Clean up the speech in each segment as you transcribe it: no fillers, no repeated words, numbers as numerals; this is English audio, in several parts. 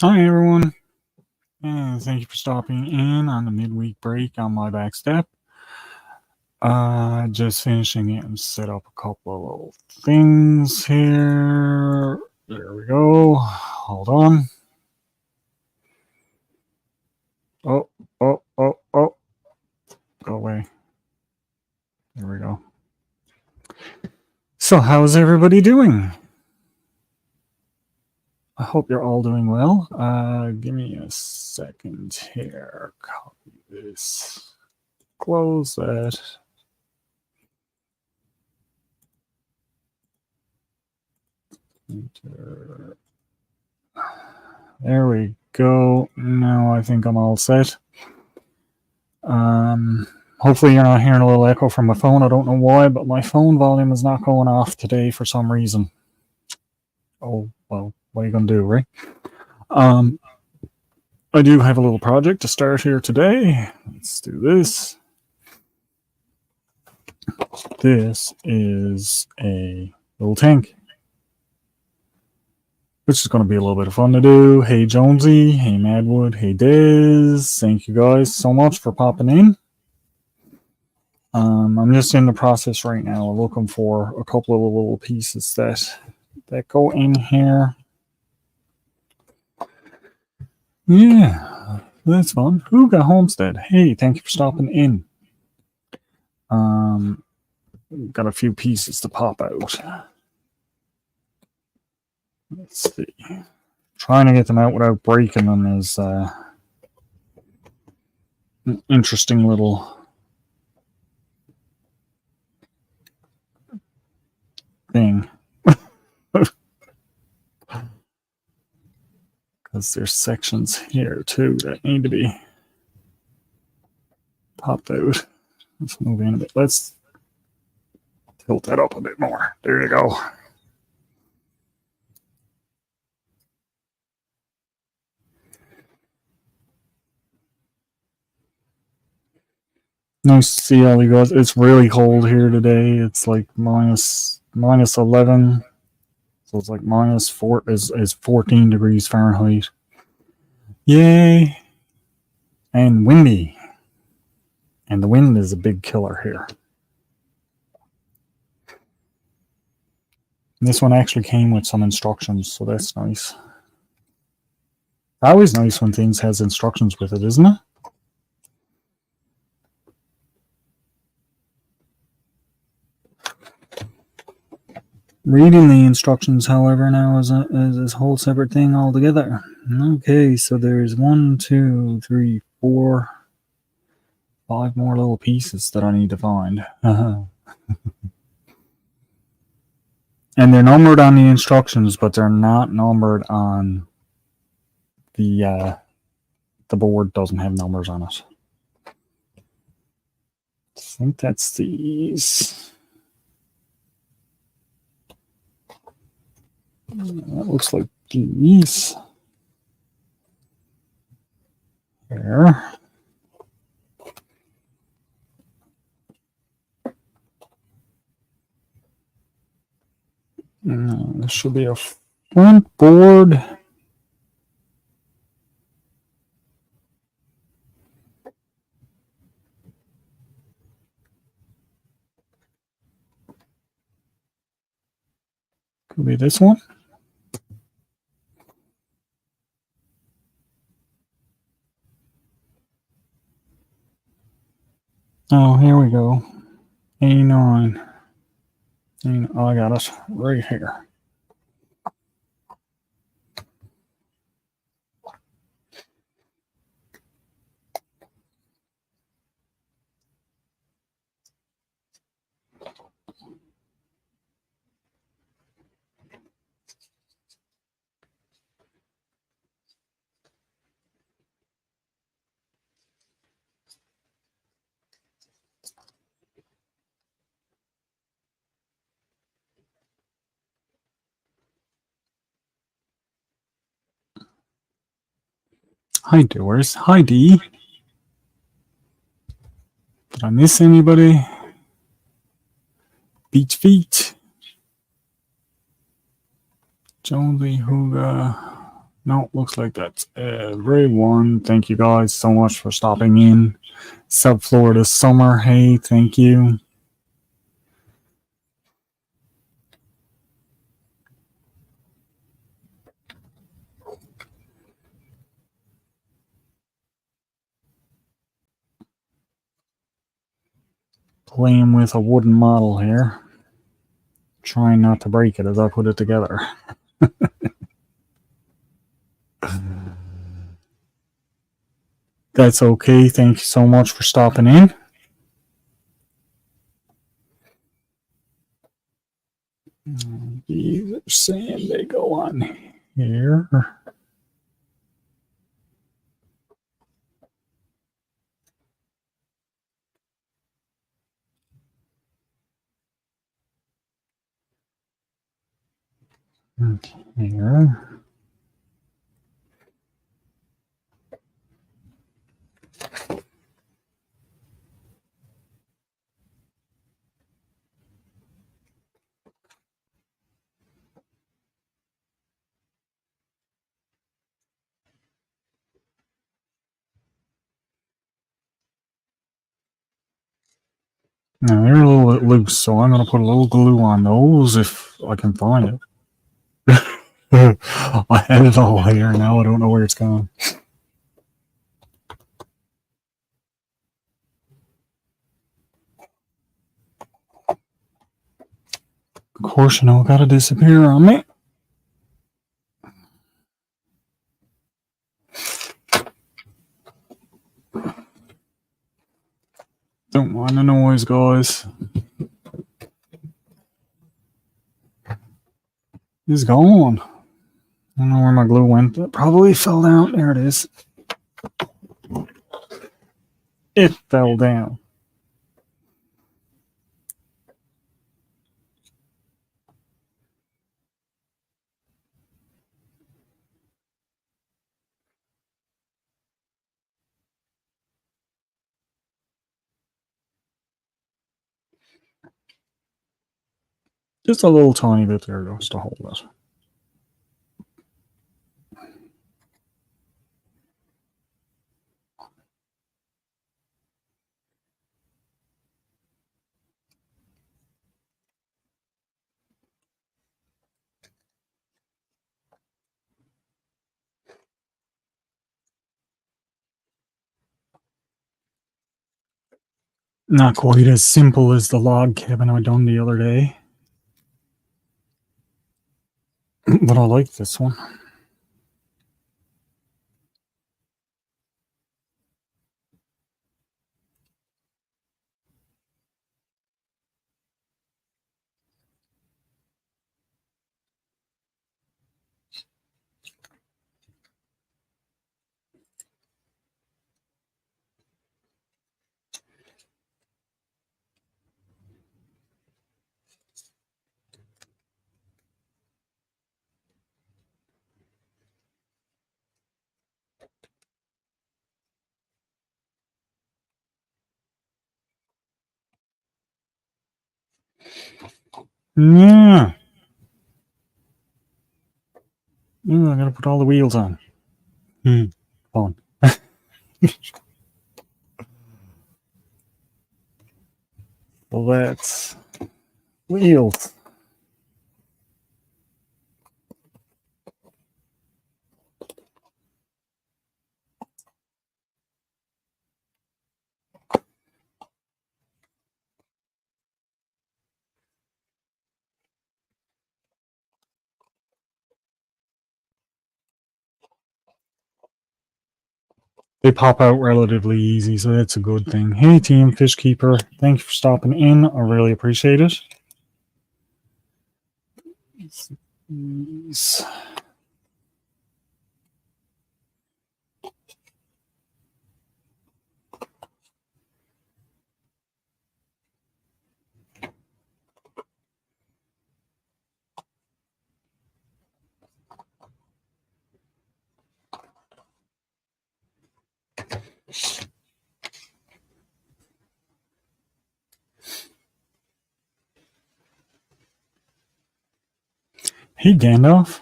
Hi, everyone, and thank you for stopping in on the midweek break on my back step. Just finishing it and set up a couple of little things here. There we go. Hold on. Oh, oh. Go away. There we go. So, how's everybody doing? I hope you're all doing well. Give me a second here. Copy this. Close that. Enter. There we go. Now I think I'm all set. Hopefully you're not hearing a little echo from my phone. I don't know why, but my phone volume is not going off today for some reason. Oh, well, what are you going to do, right? I do have a little project to start here today. Let's do this. This is a little tank, which is going to be a little bit of fun to do. Hey Jonesy, hey Madwood, hey Diz. Thank you guys so much for popping in. I'm just in the process right now of looking for a couple of little pieces that go in here. Yeah, that's fun. Who got Homestead? Hey, thank you for stopping in. Got a few pieces to pop out. Let's see. Trying to get them out without breaking them is an interesting little thing. Because there's sections here too that need to be popped out. Let's move in a bit. Let's tilt that up a bit more. There you go. Nice to see all you guys. It's really cold here today. It's like minus 11. So it's like minus 4 is 14 degrees Fahrenheit. Yay. And windy. And the wind is a big killer here. This one actually came with some instructions, so that's nice. Always nice when things has instructions with it, isn't it? Reading the instructions, however, now is a whole separate thing altogether. Okay, so there's 1, 2, 3, 4, 5 more little pieces that I need to find. And they're numbered on the instructions, but they're not numbered on the board. Doesn't have numbers on it. I think that's these. That looks like these. There. This should be a front board. Could be this one. Oh, here we go. 89. Oh, I got it right here. Hi, doers. Hi, D. Did I miss anybody? Beach Feet. Jonesy, Huga. No, looks like that's everyone. Thank you guys so much for stopping in. South Florida summer. Hey, thank you. Playing with a wooden model here. Trying not to break it as I put it together. That's okay. Thank you so much for stopping in. These are saying they go on here. Here. Now they're a little bit loose, so I'm going to put a little glue on those if I can find it. I had it all here, now I don't know where it's gone. Of course, you know, it gotta disappear on me. Don't mind the noise, guys. It's gone. I don't know where my glue went. It probably fell down. There it is. It fell down. Just a little tiny bit there goes to hold it. Not quite as simple as the log cabin I done the other day. But I like this one. Yeah. Ooh, I gotta put all the wheels on. Fun. Let's wheels. They pop out relatively easy, so that's a good thing. Hey, Team Fish Keeper, thank you for stopping in. I really appreciate it. Hey, Gandalf.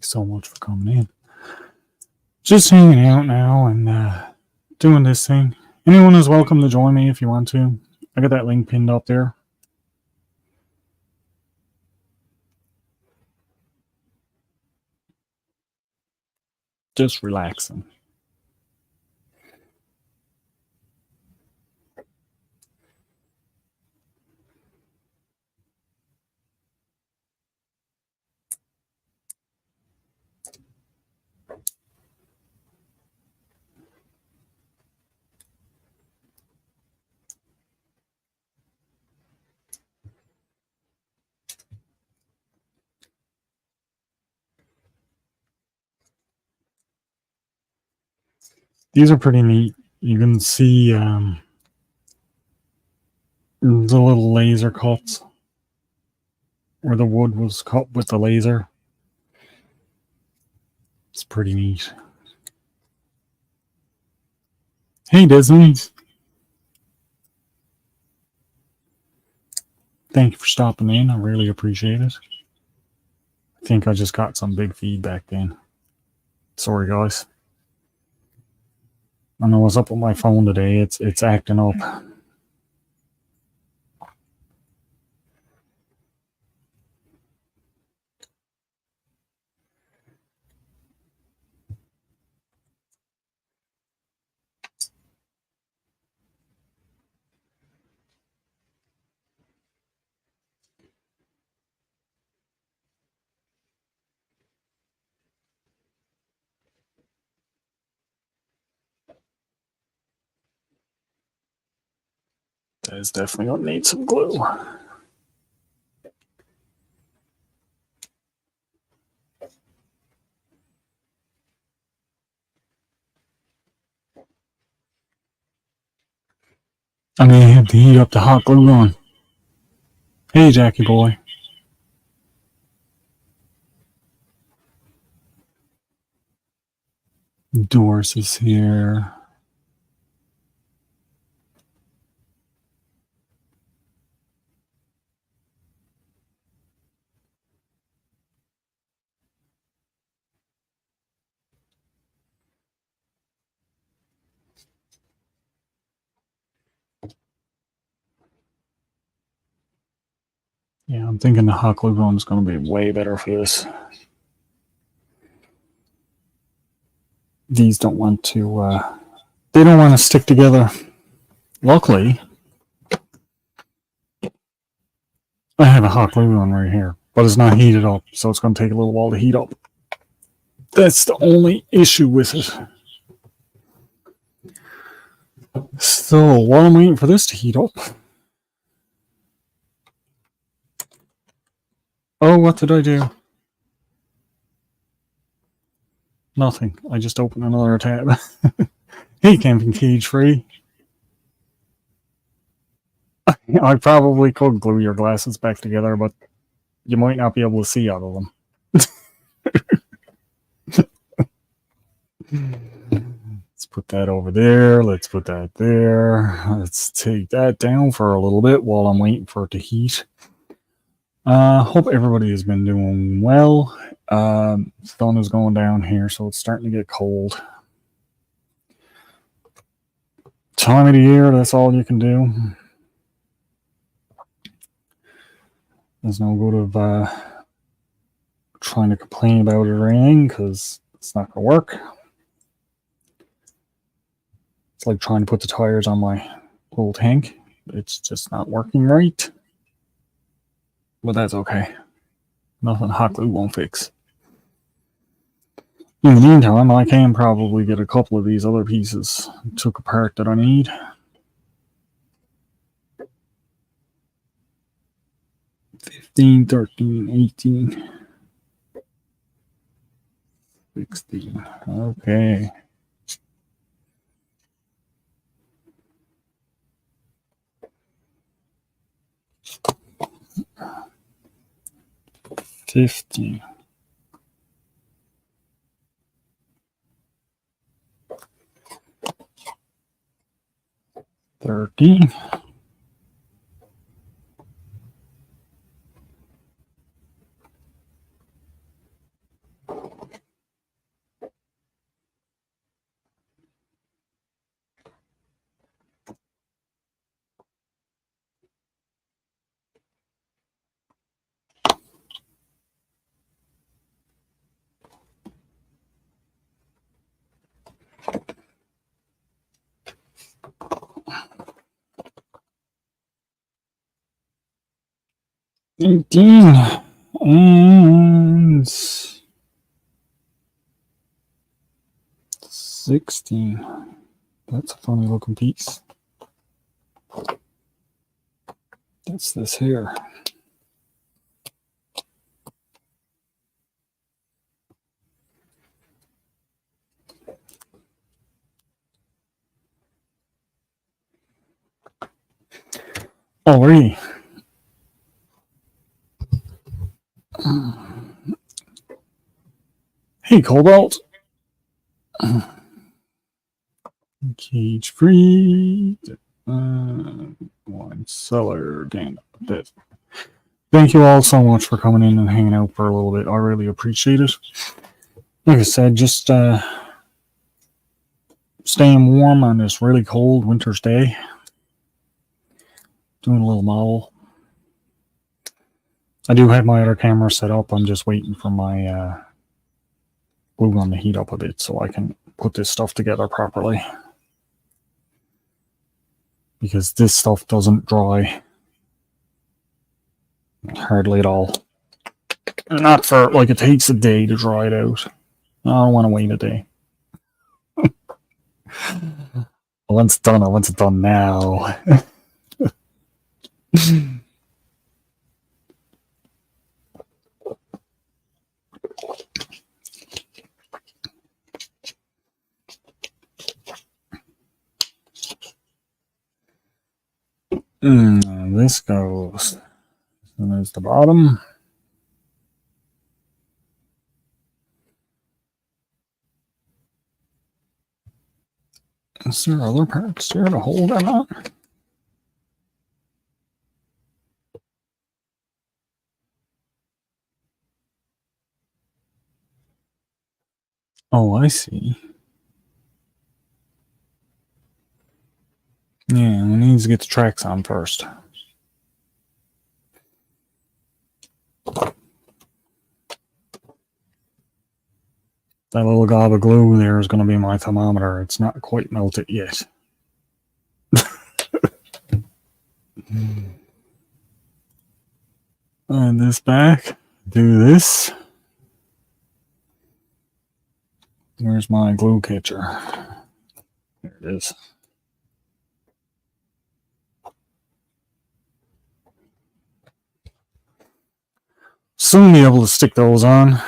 Thanks so much for coming in. Just hanging out now and doing this thing. Anyone is welcome to join me if you want to. I got that link pinned up there. Just relaxing. These are pretty neat. You can see the little laser cuts where the wood was cut with the laser. It's pretty neat. Hey, Disney. Thank you for stopping in. I really appreciate it. I think I just got some big feedback then. Sorry, guys. I know what's up with my phone today. It's acting up. That is definitely gonna need some glue. I may have to heat up the hot glue gun. Hey, Jackie boy. Doris is here. Yeah, I'm thinking the hot glue gun is going to be way better for this. These don't want to. They don't want to stick together. Luckily, I have a hot glue gun right here, but it's not heated up, so it's going to take a little while to heat up. That's the only issue with it. So while I'm waiting for this to heat up. Oh, what did I do? Nothing. I just opened another tab. Hey, Camping Cage Free. I probably could glue your glasses back together, but you might not be able to see out of them. Let's put that over there. Let's put that there. Let's take that down for a little bit while I'm waiting for it to heat. Hope everybody has been doing well. Sun is going down here, so it's starting to get cold. Time of the year, that's all you can do. There's no good of trying to complain about it or anything, because it's not going to work. It's like trying to put the tires on my little tank. It's just not working right. But that's okay. Nothing hot glue won't fix. In the meantime, I can probably get a couple of these other pieces took apart that I need. $15, $13, $18, $16. Okay. $15. $13. 18 and 16. That's a funny looking piece. That's this here. Alrighty. Hey, Cobalt. Cage free. Wine cellar. Damn it. Thank you all so much for coming in and hanging out for a little bit. I really appreciate it. Like I said, just staying warm on this really cold winter's day. Doing a little model. I do have my other camera set up. I'm just waiting for my glue gun to heat up a bit so I can put this stuff together properly. Because this stuff doesn't dry hardly at all. Not for, like, it takes a day to dry it out. I don't want to wait a day. Once done, I want it done now. This goes. And there's the bottom. Is there other parts here to hold that on? Oh, I see. Yeah, we need to get the tracks on first. That little gob of glue there is going to be my thermometer. It's not quite melted yet. And this back. Do this. Where's my glue catcher? There it is. Soon be able to stick those on.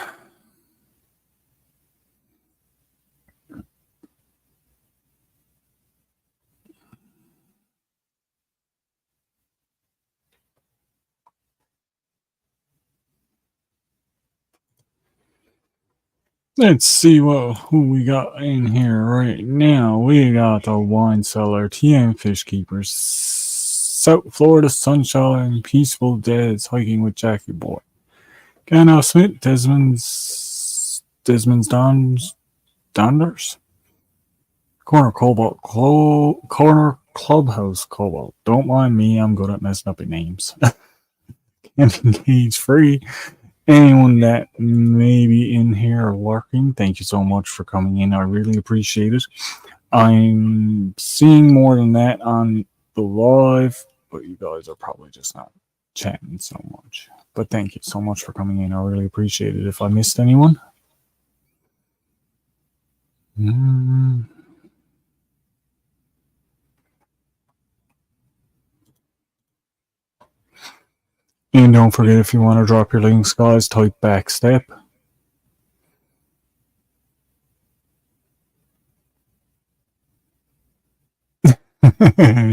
Let's see who we got in here right now. We got the wine cellar, TM Fish Keepers, South Florida Sunshine, Peaceful Dads, Hiking with Jackie Boy, Gano Smith, Desmond's Donders, Corner Cobalt, Corner Clubhouse Cobalt. Don't mind me, I'm good at messing up your names. Camping Cage Free. Anyone that may be in here lurking, thank you so much for coming in. I really appreciate it. I'm seeing more than that on the live, but you guys are probably just not chatting so much. But thank you so much for coming in. I really appreciate it. If I missed anyone, and don't forget, if you want to drop your links, guys, type backstep.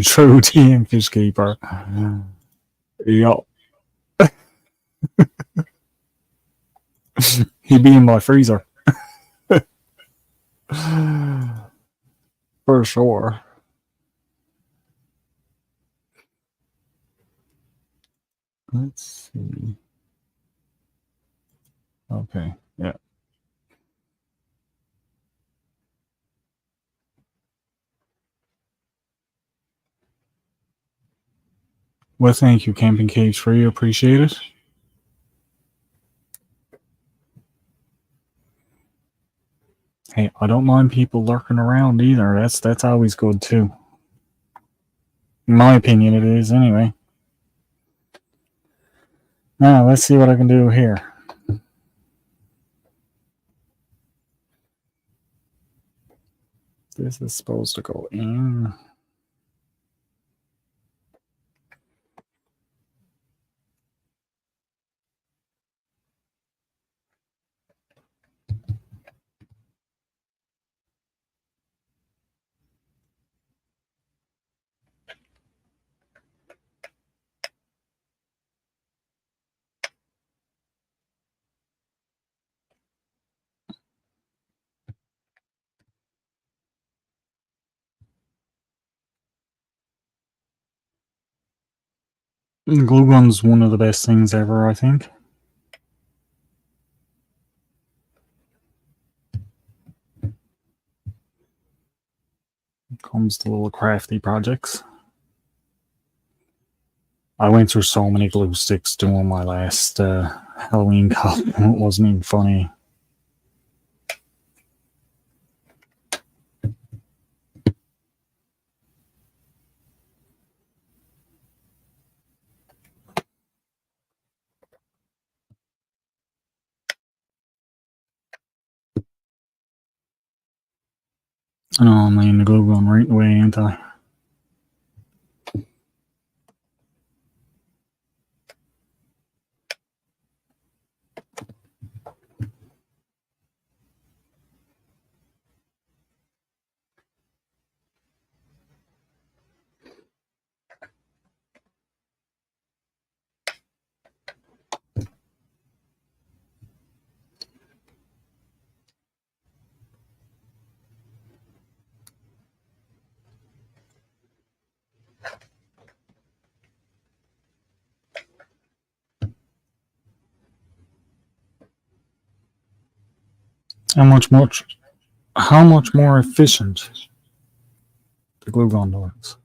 True team fish keeper. Yup. He be in my freezer. For sure. Let's see. Okay, yeah. Well, thank you, Camping Cage Free. Appreciate it. Hey, I don't mind people lurking around either. That's always good too. In my opinion, it is anyway. Now, let's see what I can do here. This is supposed to go in. Glue gun's one of the best things ever, I think. Comes to little crafty projects. I went through so many glue sticks doing my last Halloween costume. It wasn't even funny. I know I'm laying the glue gun right away, ain't I? How much more efficient the glue gun looks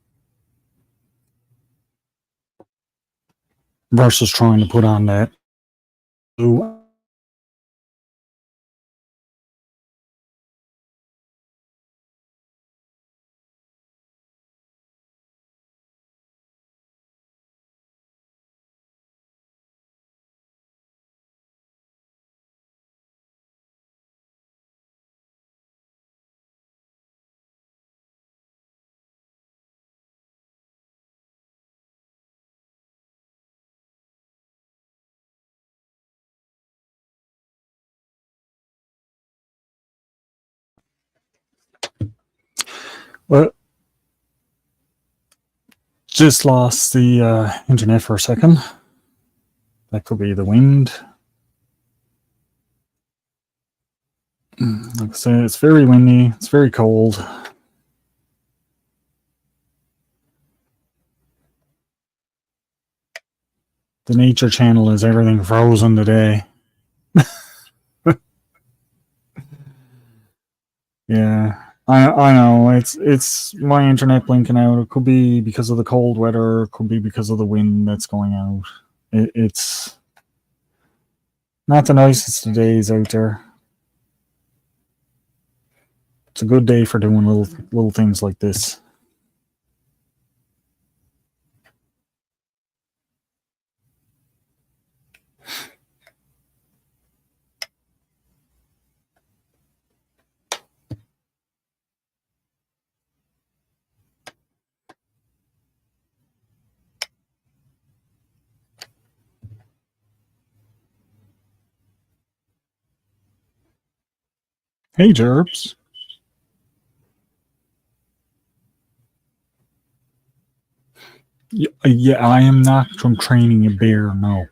versus trying to put on that glue. Well, just lost the internet for a second. That could be the wind. Like I said, it's very windy. It's very cold. The nature channel is everything frozen today. Yeah, I know. It's my internet blinking out. It could be because of the cold weather. It could be because of the wind that's going out. It's not the nicest of days out there. It's a good day for doing little things like this. Hey, Jerbs. Yeah, I am not from training a bear. No.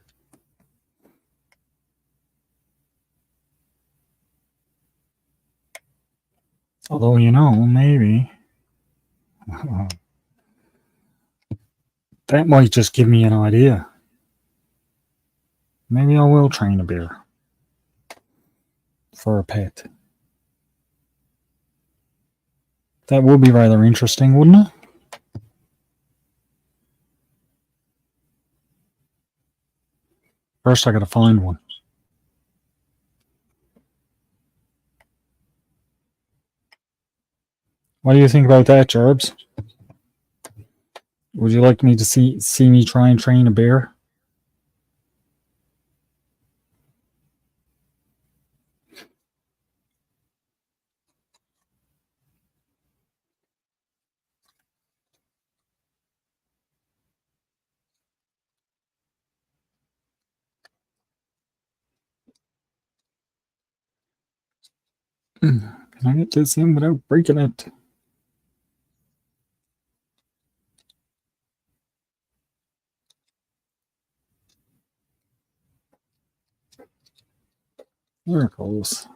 Although maybe that might just give me an idea. Maybe I will train a bear for a pet. That would be rather interesting, wouldn't it? First, I gotta find one. What do you think about that, Jerbs? Would you like me to see me try and train a bear? Can I get this in without breaking it? There it goes.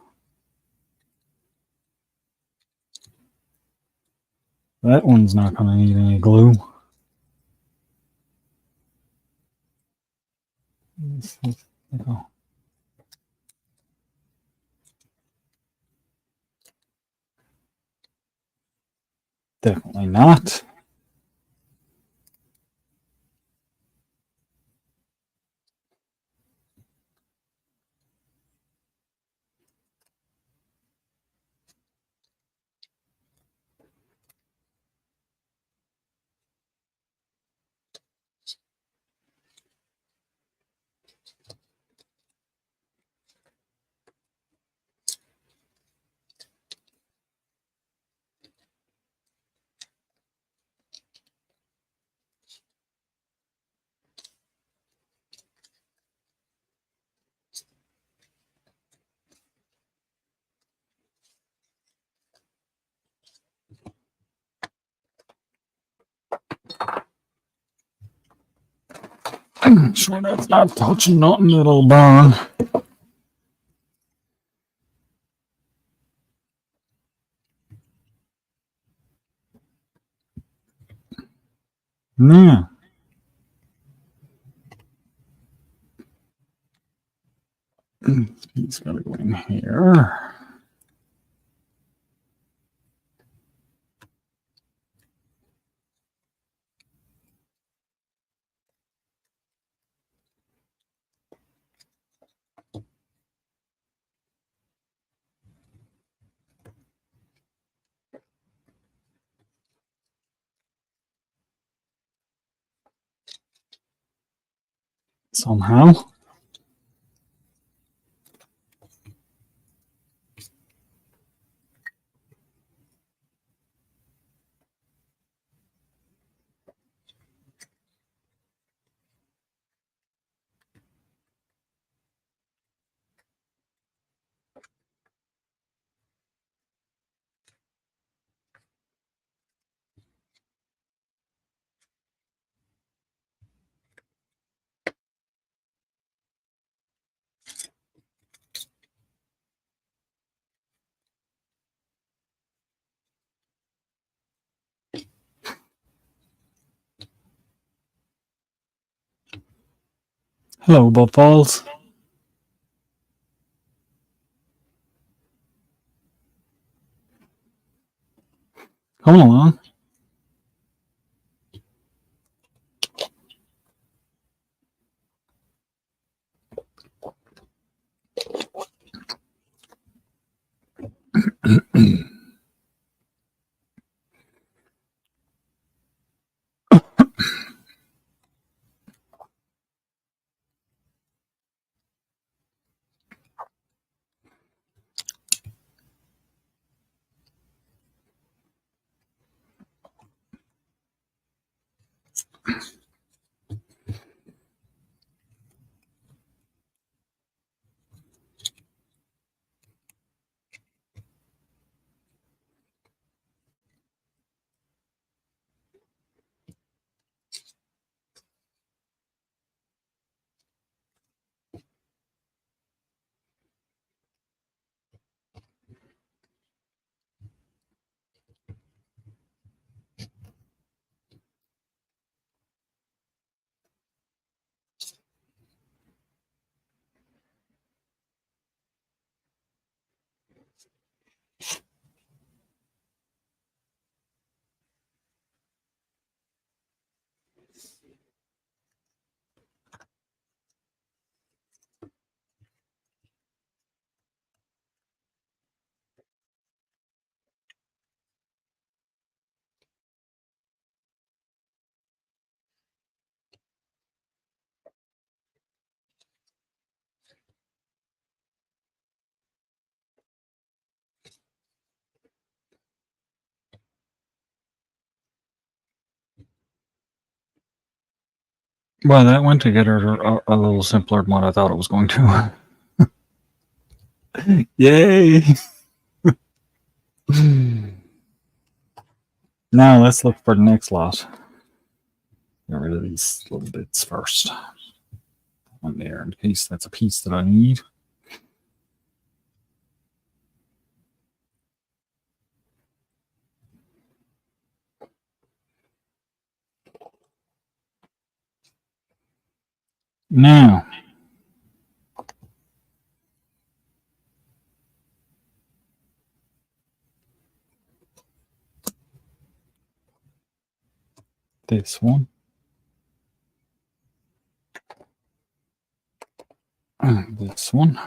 That one's not going to need any glue. Oh. Definitely not. Sure that's not touching nothing, it'll burn. Yeah. He's got to go in here. Somehow. Hello, Bob Falls. Come along. Well, that went together a little simpler than what I thought it was going to. Yay! Now let's look for the next lot. Get rid of these little bits first. One there in case that's a piece that I need. Now, this one. This one.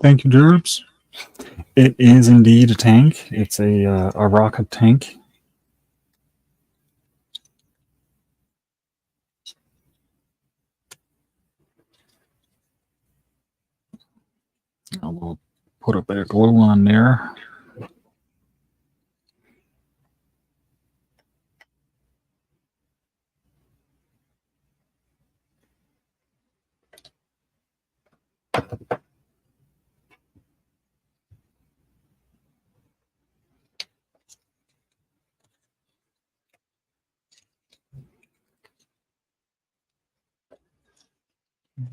Thank you, Derbs. It is indeed a tank. It's a rocket tank. I will put a bit of glue on there.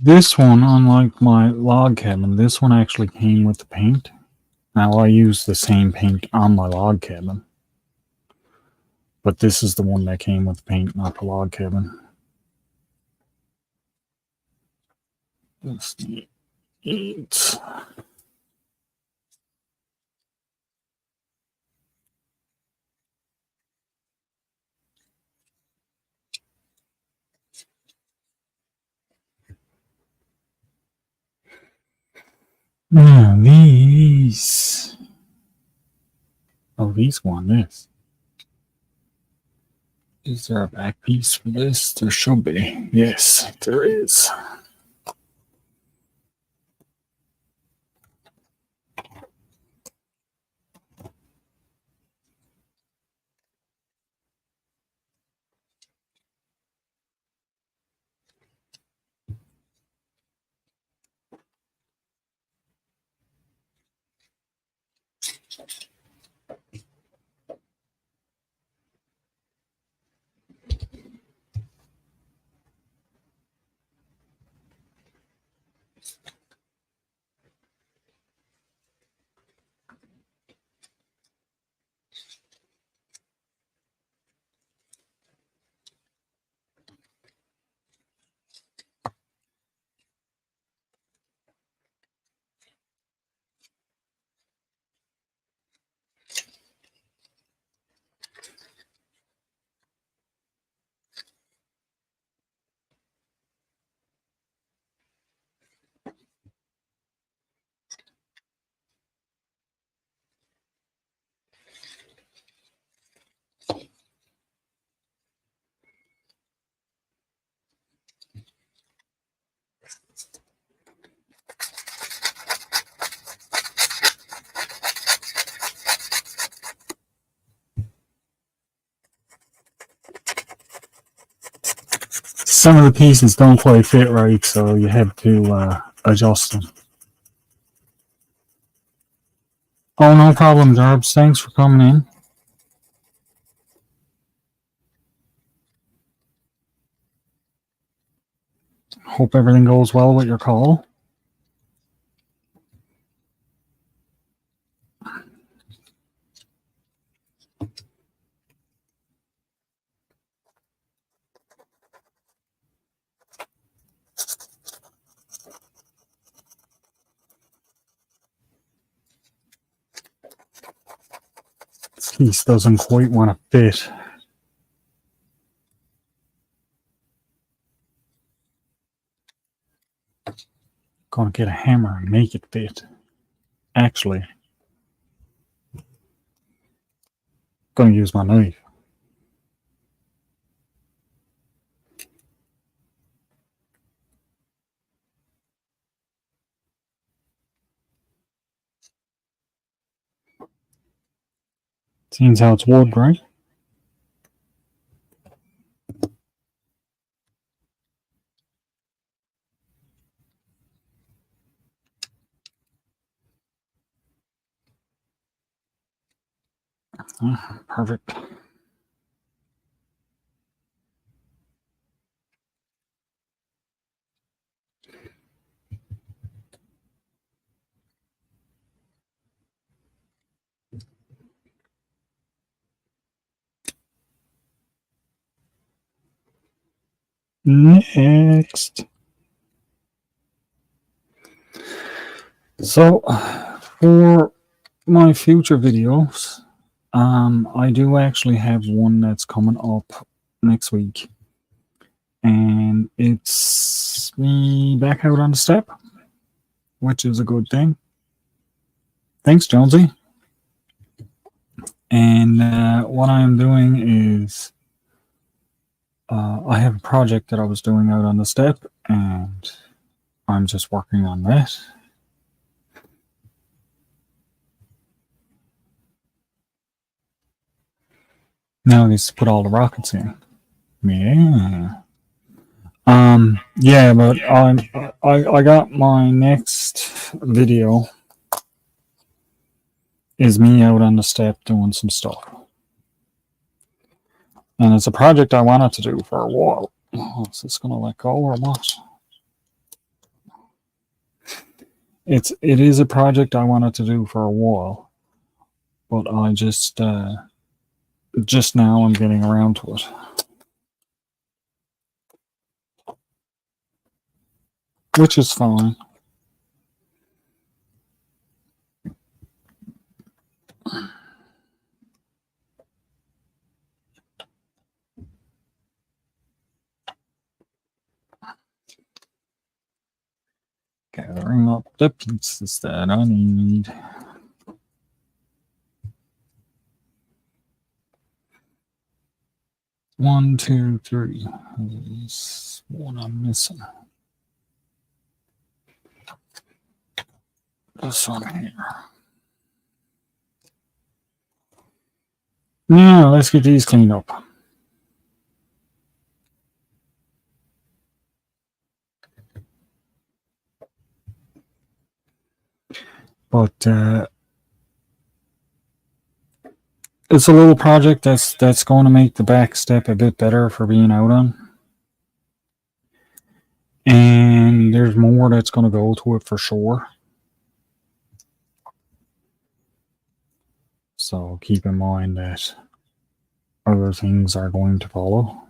This one, unlike my log cabin, this one actually came with the paint. Now I use the same paint on my log cabin, but this is the one that came with the paint, not the log cabin. Let's see. It's now these. Oh, these go on this. Is there a back piece for this? There should be. Yes, there is. some of the pieces don't quite fit right, so you have to adjust them. Oh, no problem, Jarbs. Thanks for coming in. Hope everything goes well with your call. This piece doesn't quite want to fit. Gonna get a hammer and make it fit. Actually, gonna use my knife. Seems how it's wood, right? Perfect. Next. So, for my future videos, I do actually have one that's coming up next week, and it's me back out on the step, which is a good thing. Thanks, Jonesy. And what I'm doing is I have a project that I was doing out on the step, and I'm just working on that. Now I get to put all the rockets in. Yeah. Yeah, but I got my next video is me out on the step doing some stuff. And it's a project I wanted to do for a while. Oh, is this gonna let go or what? It is a project I wanted to do for a while, but I just now I'm getting around to it. Which is fine. Gathering up the pieces that I need. One, two, three. There's one I'm missing. This one here. Now let's get these cleaned up. But it's a little project that's going to make the back step a bit better for being out on. And there's more that's going to go to it for sure. So keep in mind that other things are going to follow.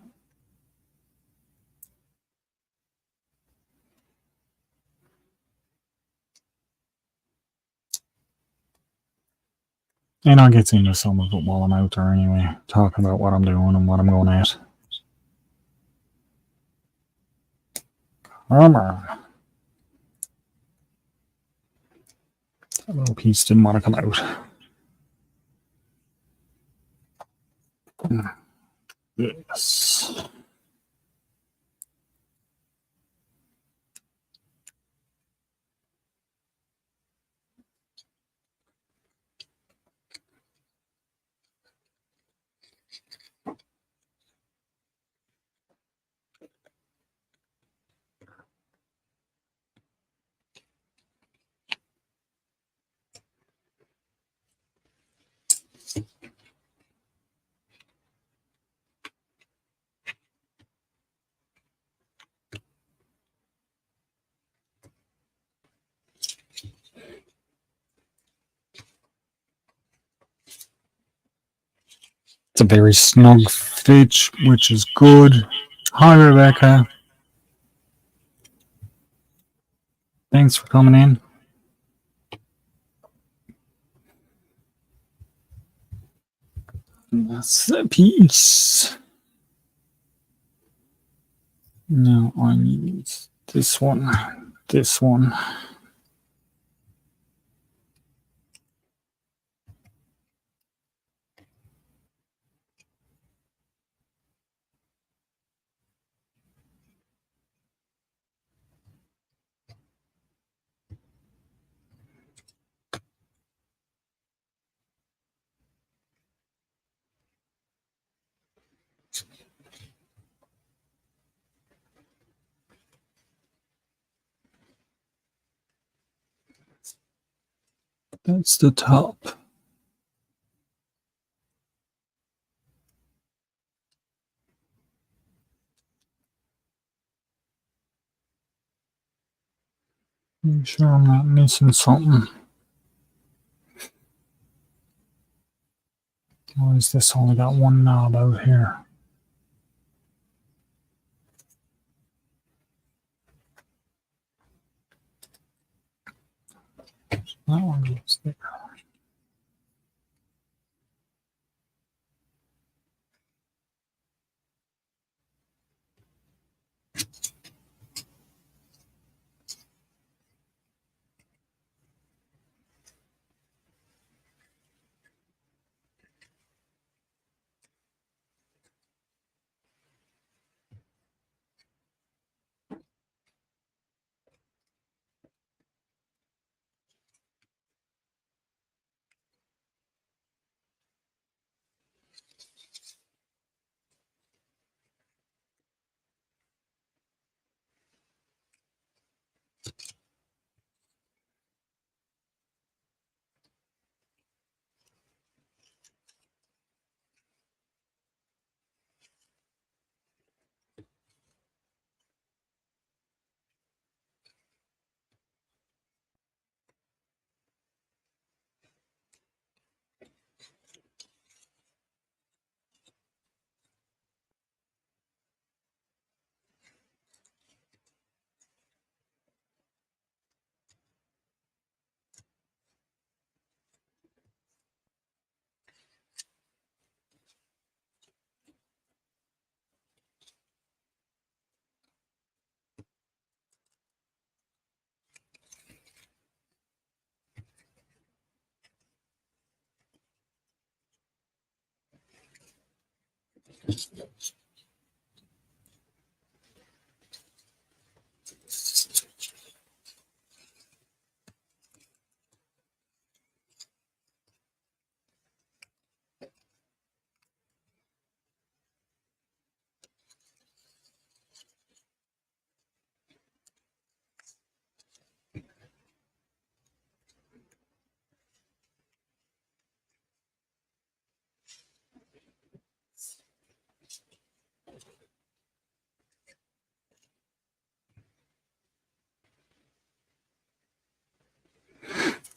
And I'll get into some of it while I'm out there anyway, talking about what I'm doing and what I'm going at. Come on. That little piece didn't want to come out. Yes. It's a very snug fit, which is good. Hi, Rebecca. Thanks for coming in. That's the piece. Now I need this one. This one. That's the top. Make sure I'm not missing something. Why is this only got one knob out here? That one goes there.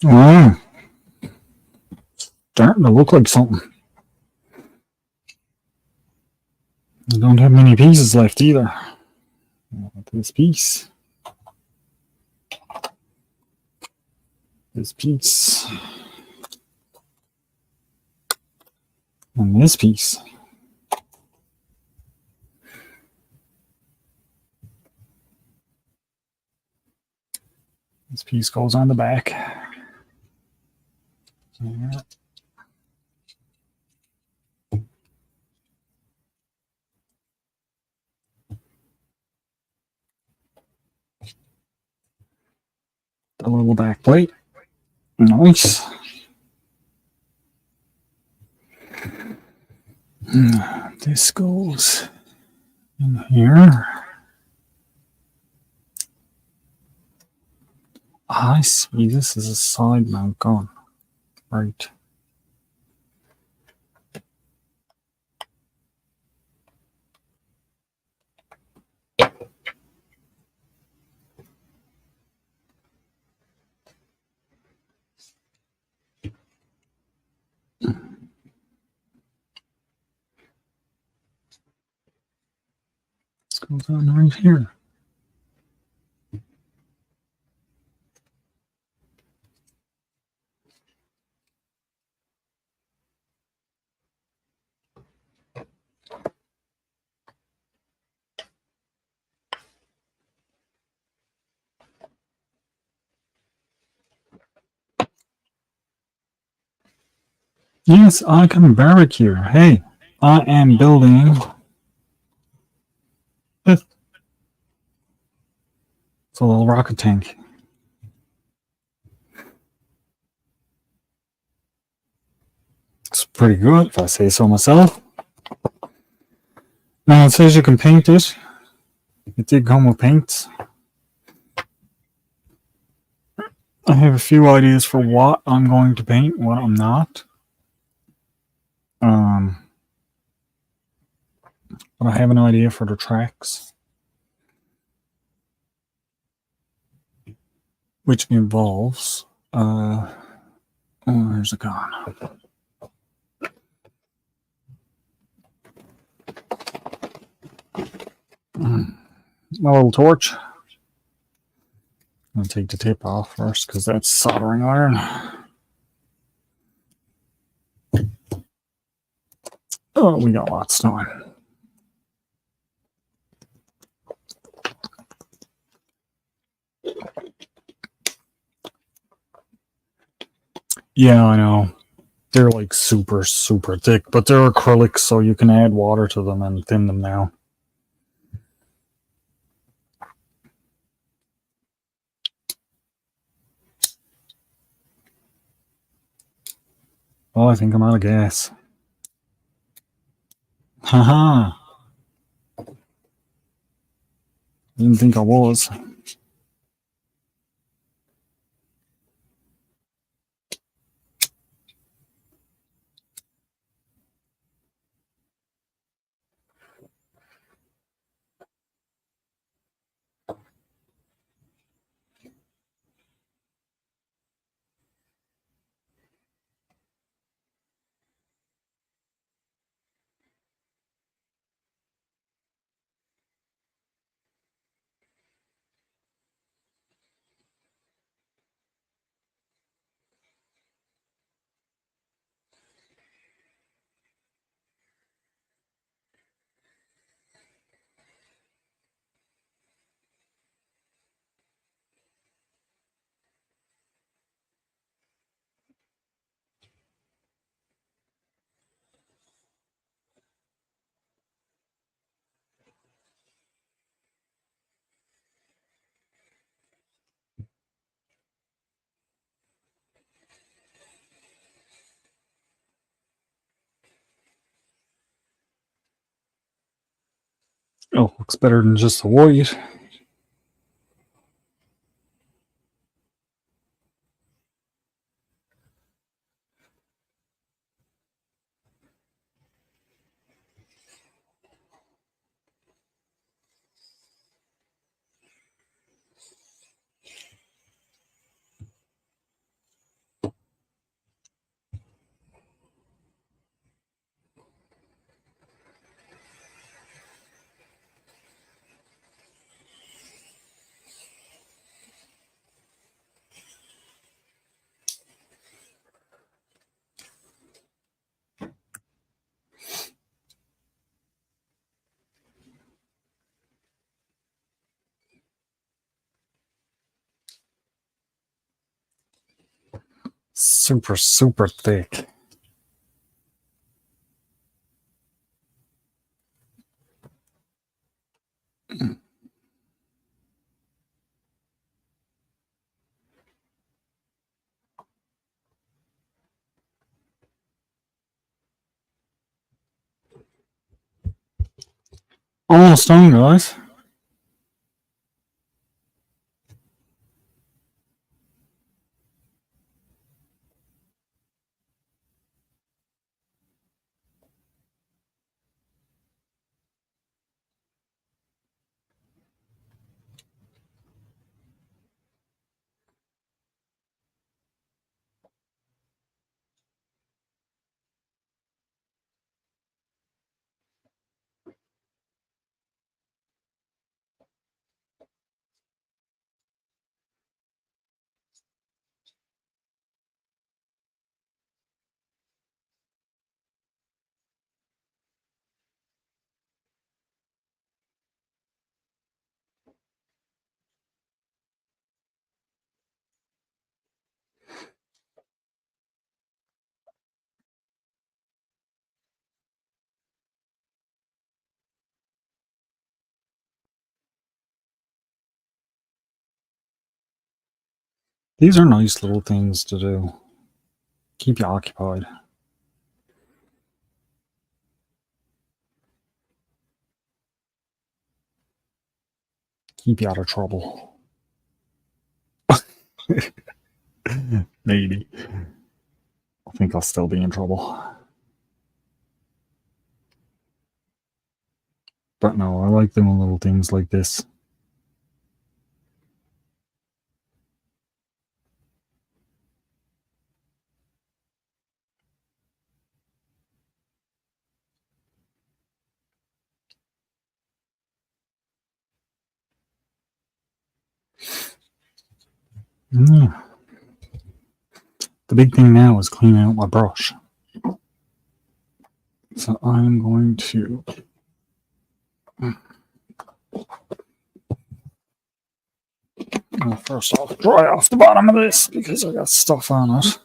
Oh, starting to look like something. I don't have many pieces left either. This piece. This piece. And this piece. This piece goes on the back. Yeah. The little back plate. Nice. This goes in here. I see. This is a side mount gun. Right. goes on right here. Yes, I can barbecue. Hey, I am building. It's a little rocket tank. It's pretty good, if I say so myself. Now it says you can paint it. It did come with paints. I have a few ideas for what I'm going to paint, what I'm not. But I have an idea for the tracks, which involves. Oh, where's it gone? My little torch. I'll take the tip off first because that's soldering iron. Oh, we got lots going. Yeah, I know. They're like super, super thick, but they're acrylic, so you can add water to them and thin them down. Oh, I think I'm out of gas. Haha. Didn't think I was. Oh, looks better than just the white. Super, super thick. Almost done, guys. These are nice little things to do. Keep you occupied. Keep you out of trouble. Maybe. I think I'll still be in trouble. But no, I like doing little things like this. Mm. The big thing now is cleaning out my brush. So I'm going to first off dry off the bottom of this because I got stuff on it.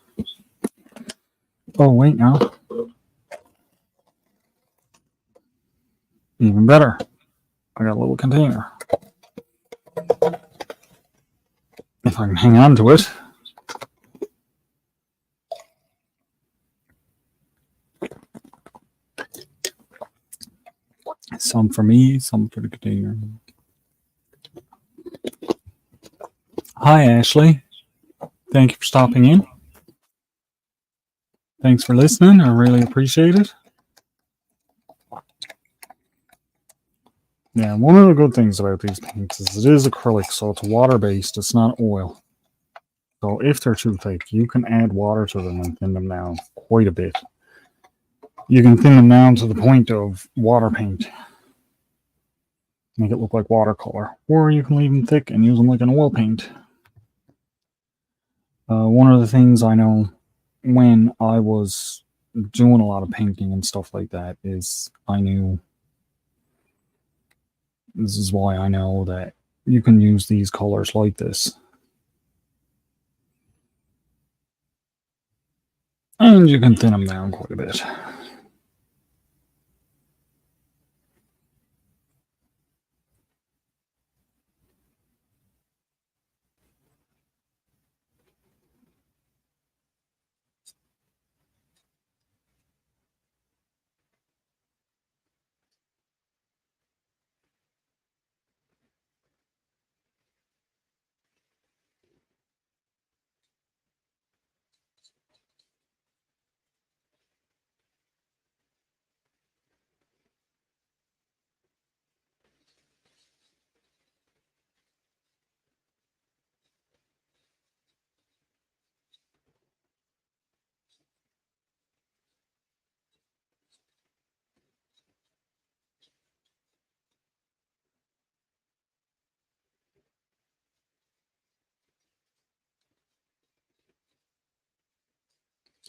Oh, wait now. Even better. I got a little container. If I can hang on to it. Some for me, some for the container. Hi, Ashley. Thank you for stopping in. Thanks for listening. I really appreciate it. Yeah, one of the good things about these paints is it is acrylic, so it's water-based. It's not oil. So if they're too thick, you can add water to them and thin them down quite a bit. You can thin them down to the point of water paint. Make it look like watercolor. Or you can leave them thick and use them like an oil paint. One of the things I know when I was doing a lot of painting and stuff like that is I knew, this is why I know that you can use these colors like this. And you can thin them down quite a bit.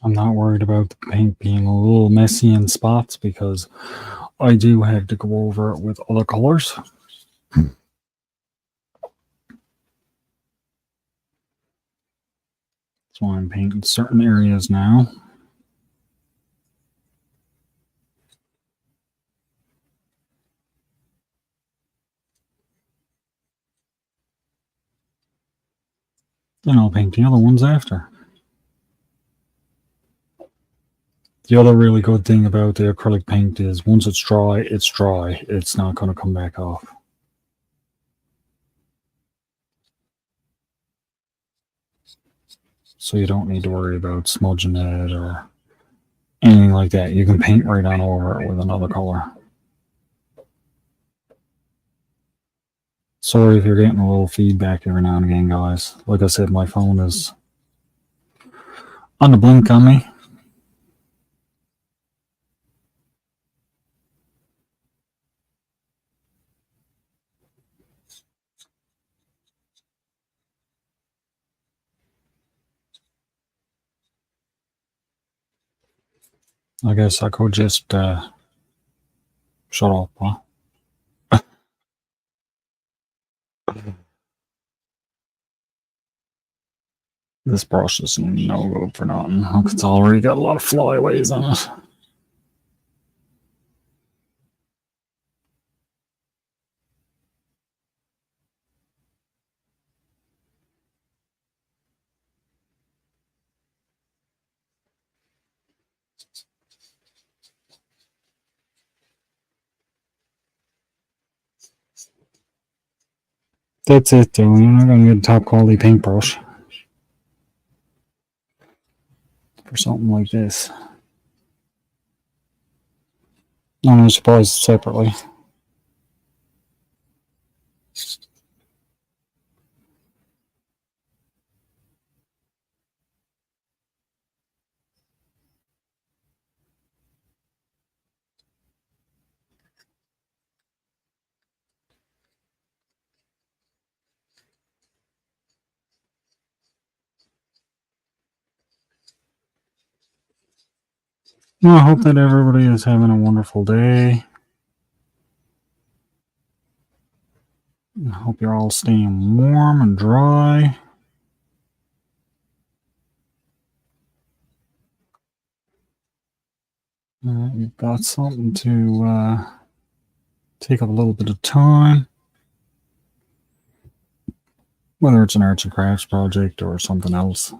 I'm not worried about the paint being a little messy in spots because I do have to go over it with other colors. So I'm painting certain areas now. Then I'll paint the other ones after. The other really good thing about the acrylic paint is once it's dry, it's dry. It's not going to come back off. So you don't need to worry about smudging it or anything like that. You can paint right on over it with another color. Sorry if you're getting a little feedback every now and again, guys. Like I said, my phone is on the blink on me. I guess I could just shut up, huh? This brush is no good for nothing. Look, it's already got a lot of flyaways on it. That's it though. You're not going to get a top quality paintbrush for something like this. I'm going to surprise separately. Well, I hope that everybody is having a wonderful day. I hope you're all staying warm and dry. You've got something to take up a little bit of time, whether it's an arts and crafts project or something else.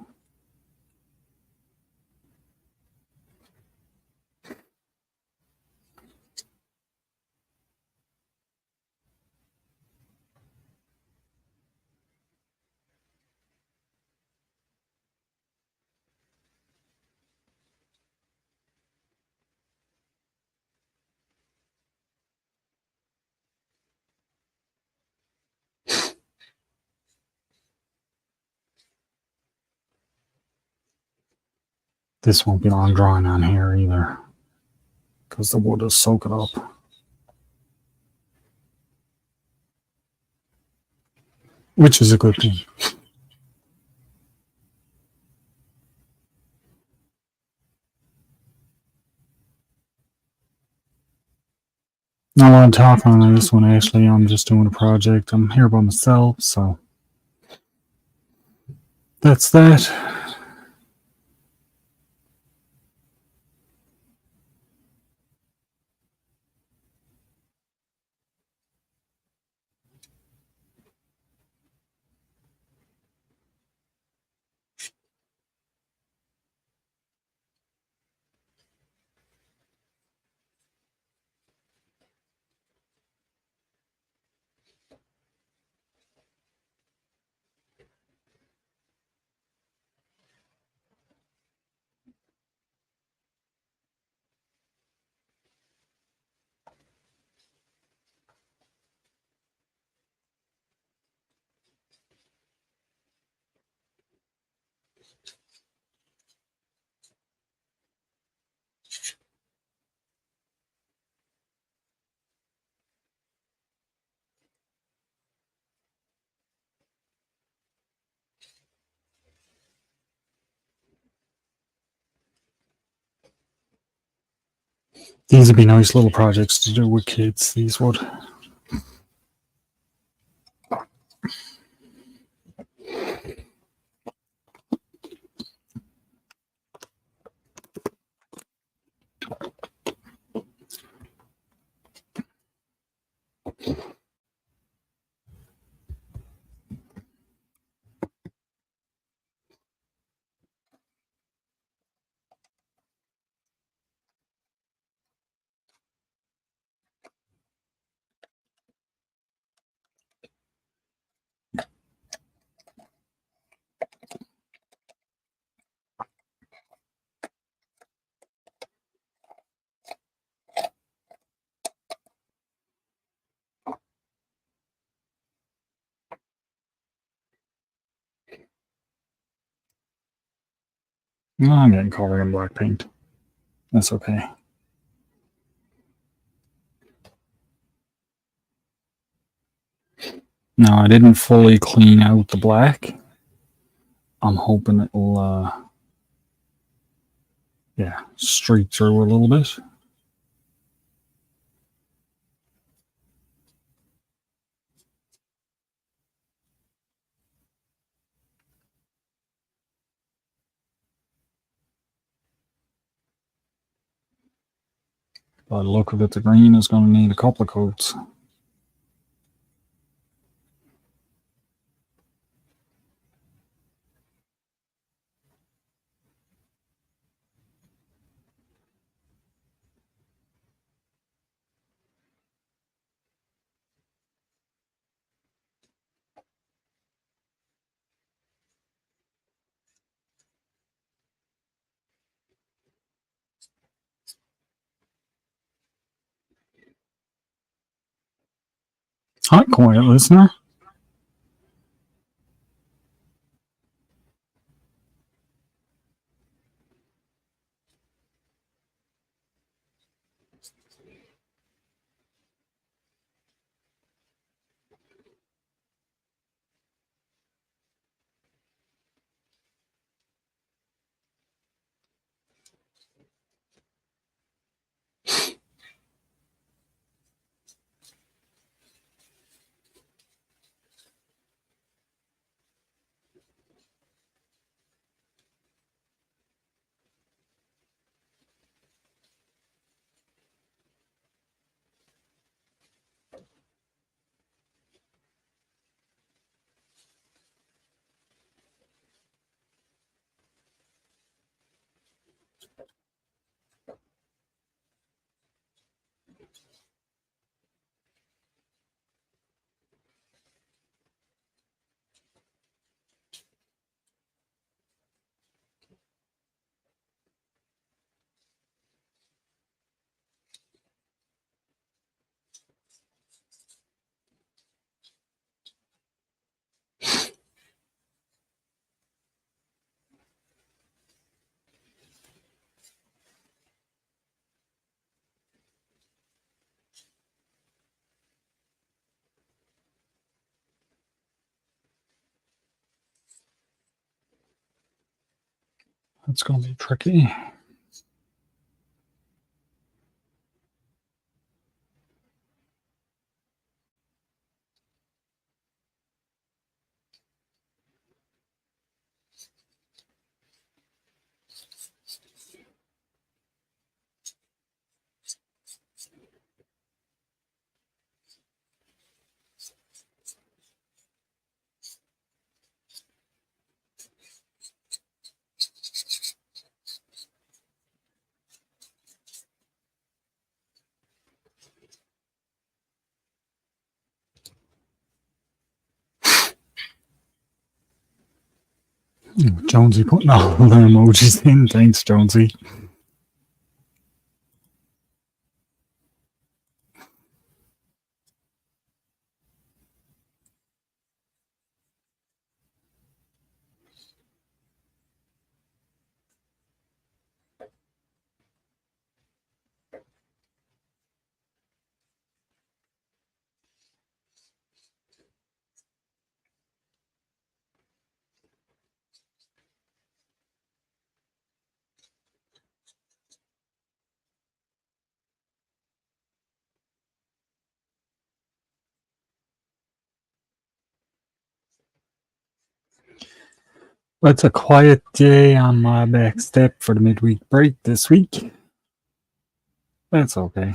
This won't be long drying on here either, because the wood is soaking up. Which is a good thing. Not a lot of talking on this one, Ashley. I'm just doing a project. I'm here by myself, so that's that. These would be nice little projects to do with kids. These would. I'm getting covered in black paint. That's okay. Now, I didn't fully clean out the black. I'm hoping it'll, streak through a little bit. By the look of it, the green is going to need a couple of coats. Hi, quiet listener. It's going to be tricky. Jonesy putting all the emojis in. Thanks, Jonesy. It's a quiet day on my back step for the midweek break this week. That's okay.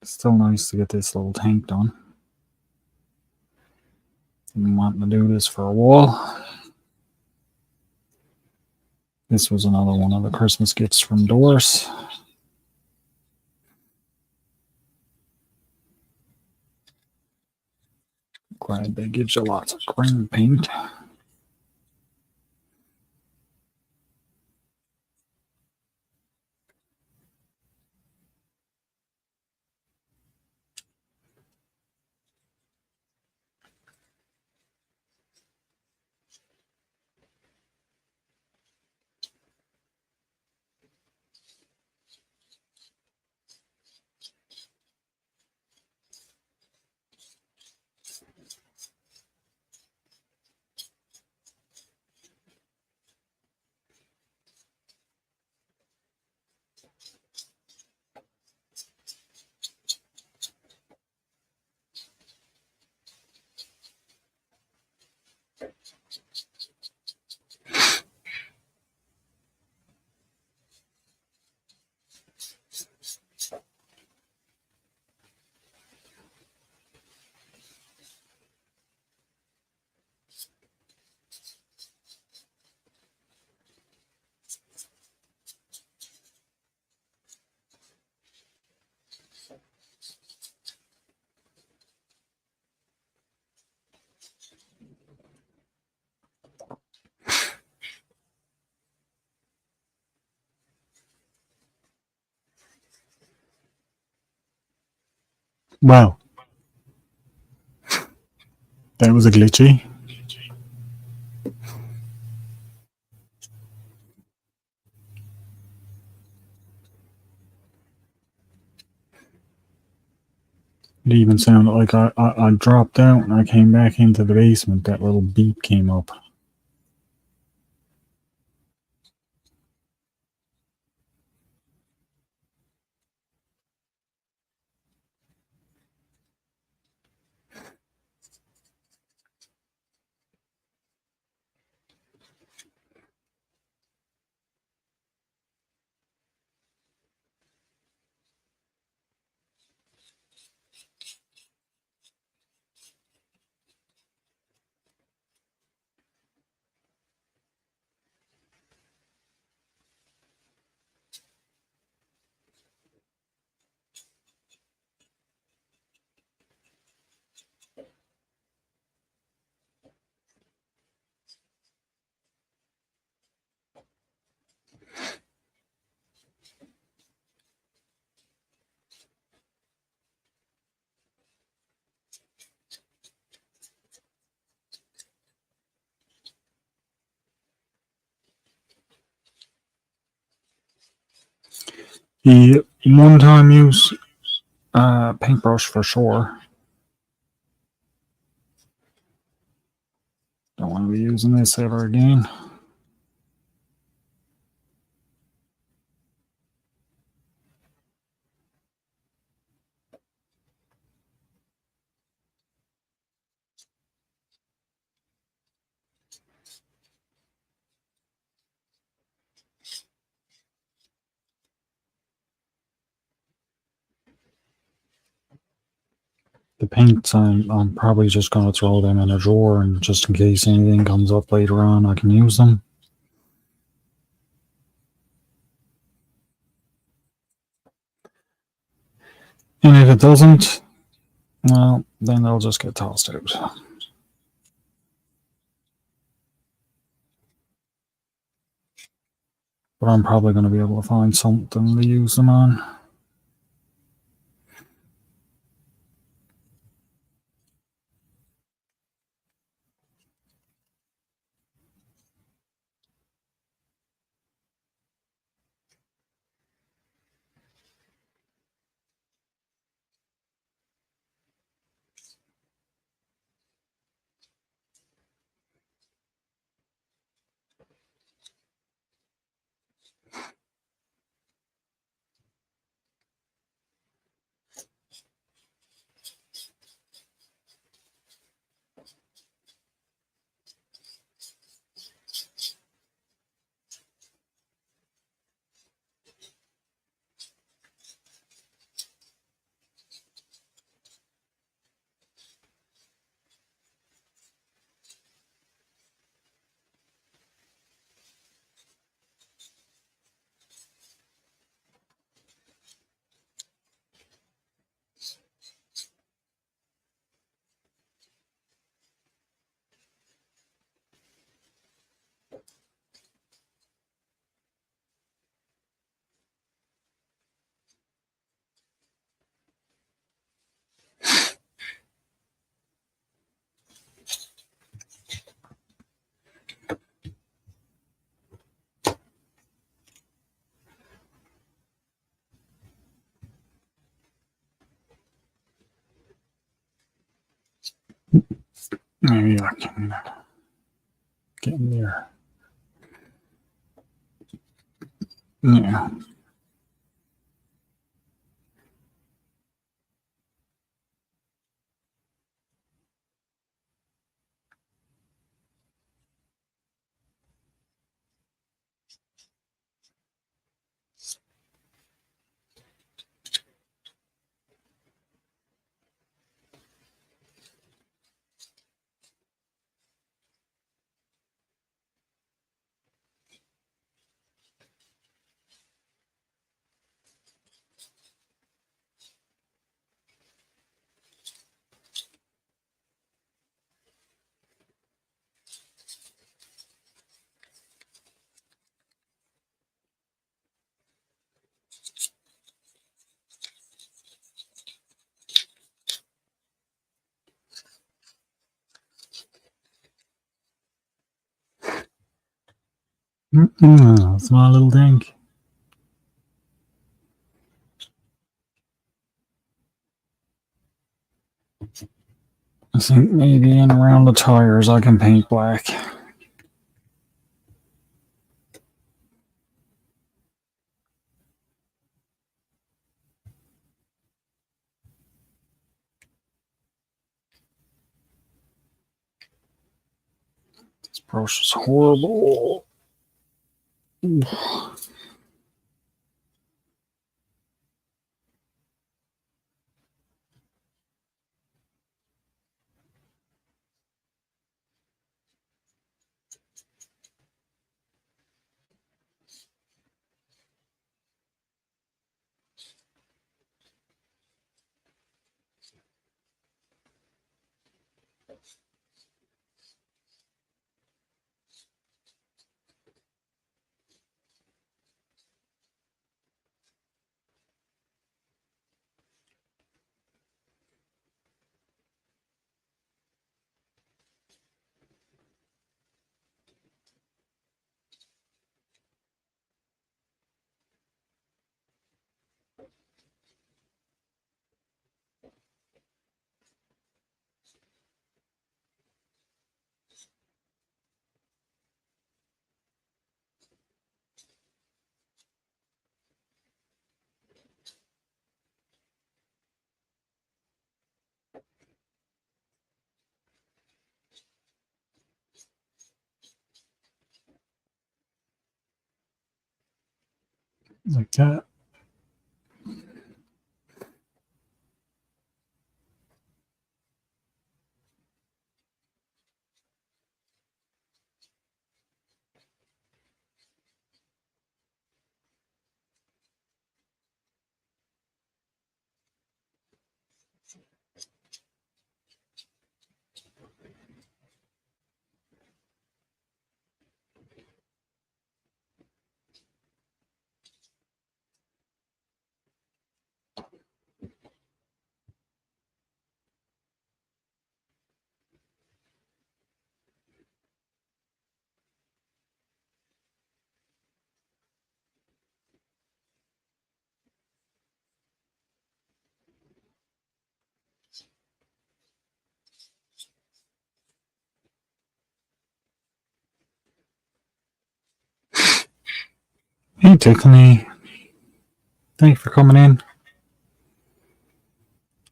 It's still nice to get this little tank done. I've been wanting to do this for a while. This was another one of the Christmas gifts from Doris. Glad they gives you lots of green paint. Wow, that was a glitchy. It even sounded like I dropped out and I came back into the basement. That little beep came up. The one-time use paintbrush for sure. Don't want to be using this ever again. The paints, I'm probably just going to throw them in a drawer, and just in case anything comes up later on, I can use them. And if it doesn't, well, then they'll just get tossed out. But I'm probably going to be able to find something to use them on. Maybe I can get in there. Yeah. That's my little tank. I think maybe in around the tires I can paint black. This brush is horrible. Like that. Hey, Tiffany. Thank you for coming in.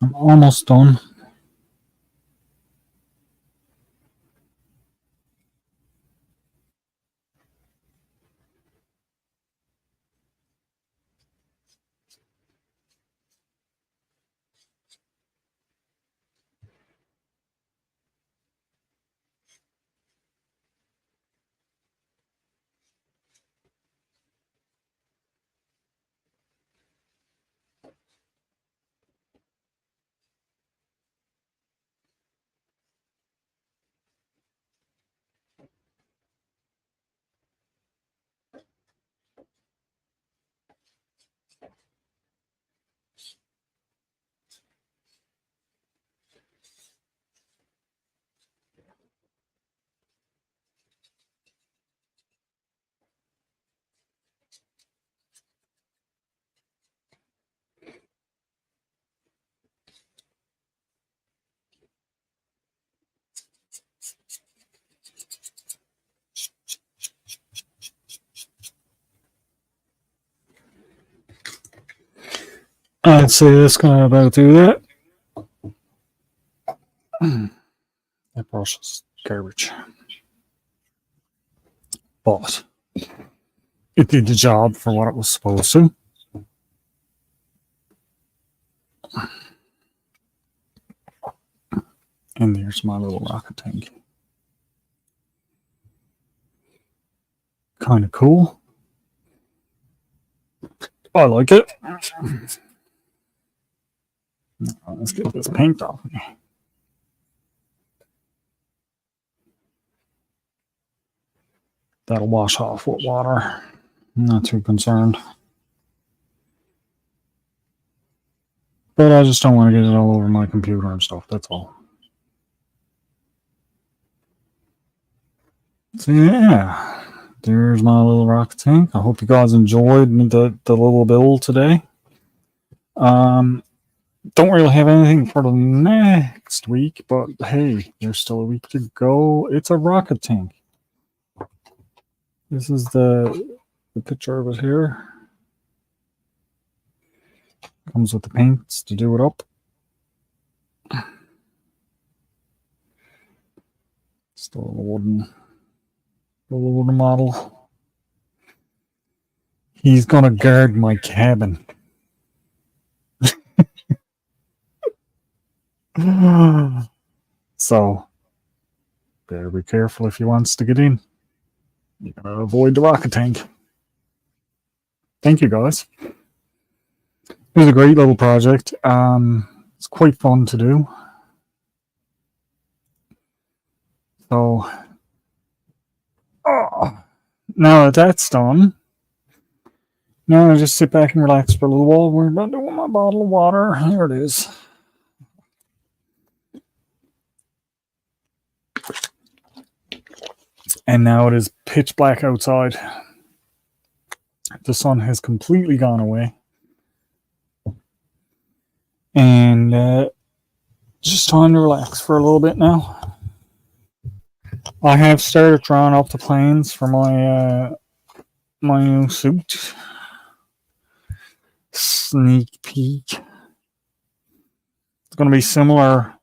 I'm almost done. I'd say that's gonna about do that. That brush is garbage. But it did the job for what it was supposed to. And there's my little rocket tank. Kind of cool. I like it. Let's get this paint off. That'll wash off with water. I'm not too concerned. But I just don't want to get it all over my computer and stuff. That's all. So yeah. There's my little rocket tank. I hope you guys enjoyed the little build today. Don't really have anything for the next week, but hey, there's still a week to go. It's a rocket tank. This is the picture of it here. Comes with the paints to do it up. Still a wooden model. He's gonna guard my cabin. So better be careful if he wants to get in. You gotta avoid the rocket tank. Thank you, guys. It was a great little project. It's quite fun to do. So, now that that's done, now I just sit back and relax for a little while. We're done doing my bottle of water. Here it is. And now it is pitch black outside. The sun has completely gone away. And just time to relax for a little bit now. I have started drawing up the plans for my my new suit. Sneak peek. It's going to be similar,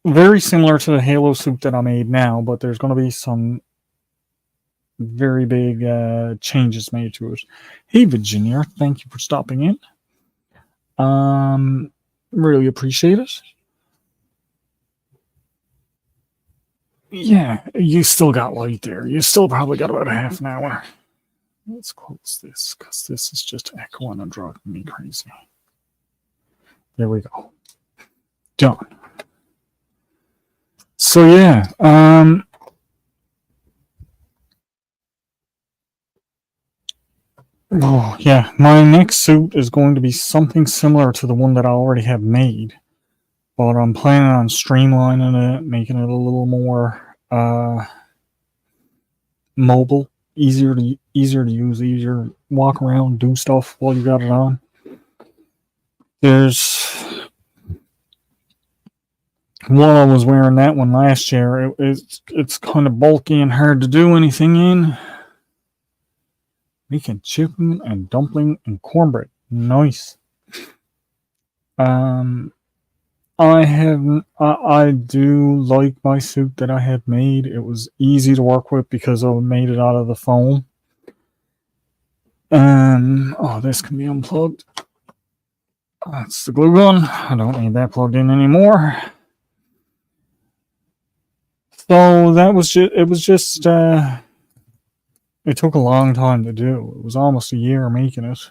very similar to the Halo suit that I made now, but there's going to be some very big changes made to it. Hey, Virginia, thank you for stopping in. Really appreciate it. Yeah, you still got light there. You still probably got about a half an hour. Let's close this because this is just echoing and driving me crazy. There we go. Done. So yeah, oh yeah, my next suit is going to be something similar to the one that I already have made, but I'm planning on streamlining it, making it a little more mobile, easier to use, easier to walk around, do stuff while you got it on. While I was wearing that one last year, it's kind of bulky and hard to do anything in. Making chicken and dumpling and cornbread. Nice. I do like my suit that I have made. It was easy to work with because I made it out of the foam. Oh, this can be unplugged. That's the glue gun. I don't need that plugged in anymore. So that was just, it took a long time to do. It was almost a year making it.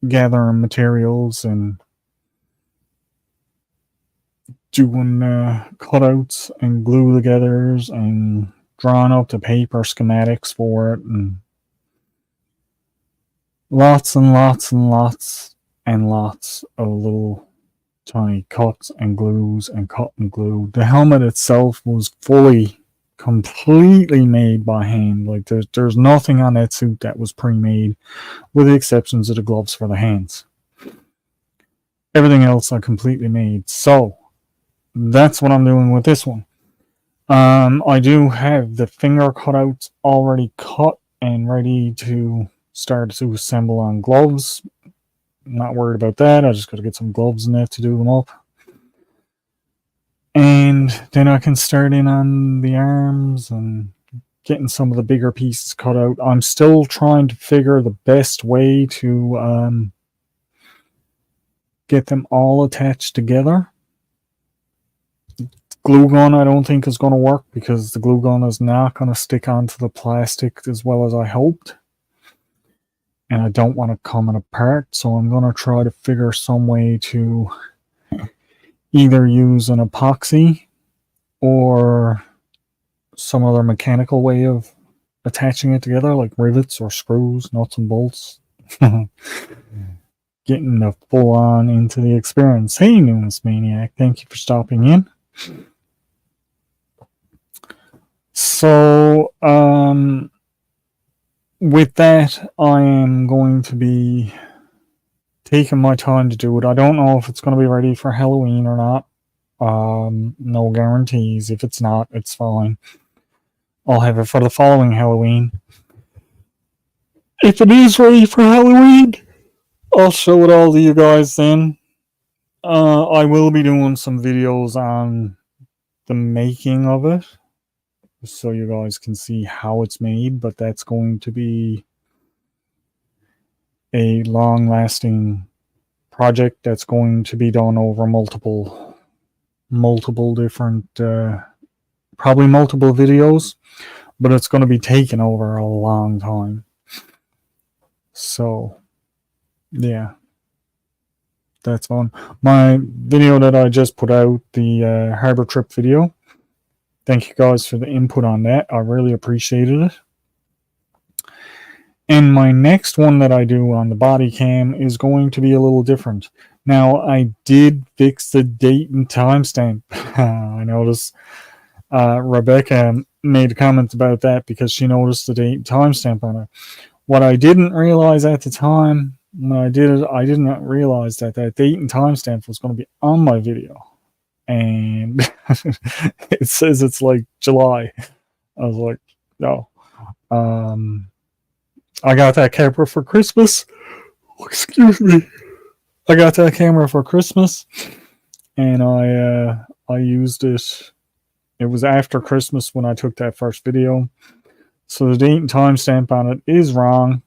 Gathering materials and doing cutouts and glue togethers and drawing up the paper schematics for it and lots and lots and lots and lots of little tiny cuts and glues and cut and glue. The helmet itself was completely made by hand. Like there's nothing on that suit that was pre-made, with the exceptions of the gloves for the hands. Everything else I completely made. So that's what I'm doing with this one. I do have the finger cutouts already cut and ready to start to assemble on gloves. I'm not worried about that. I just got to get some gloves in there to do them up. And then I can start in on the arms and getting some of the bigger pieces cut out. I'm still trying to figure the best way to get them all attached together. Glue gun I don't think is going to work because the glue gun is not going to stick onto the plastic as well as I hoped. And I don't want it coming apart, so I'm going to try to figure some way to either use an epoxy or some other mechanical way of attaching it together, like rivets or screws, nuts and bolts. Getting the full on into the experience. Hey, Newness Maniac, thank you for stopping in. So, with that, I am going to be taking my time to do it. I don't know if it's going to be ready for Halloween or not. No guarantees. If it's not, it's fine. I'll have it for the following Halloween. If it is ready for Halloween, I'll show it all to you guys then. I will be doing some videos on the making of it, so you guys can see how it's made, but that's going to be a long-lasting project that's going to be done over multiple different, probably multiple videos, but it's going to be taken over a long time. So, yeah, that's fun. My video that I just put out, the harbor trip video, thank you guys for the input on that. I really appreciated it. And my next one that I do on the body cam is going to be a little different. Now, I did fix the date and timestamp. I noticed Rebecca made comments about that because she noticed the date and timestamp on it. What I didn't realize at the time when I did it, I didn't realize that that date and timestamp was going to be on my video. And it says it's like July. I was like, no. I got that camera for Christmas. Excuse me. I got that camera for Christmas, and I used it. It was after Christmas when I took that first video, so the date and timestamp on it is wrong.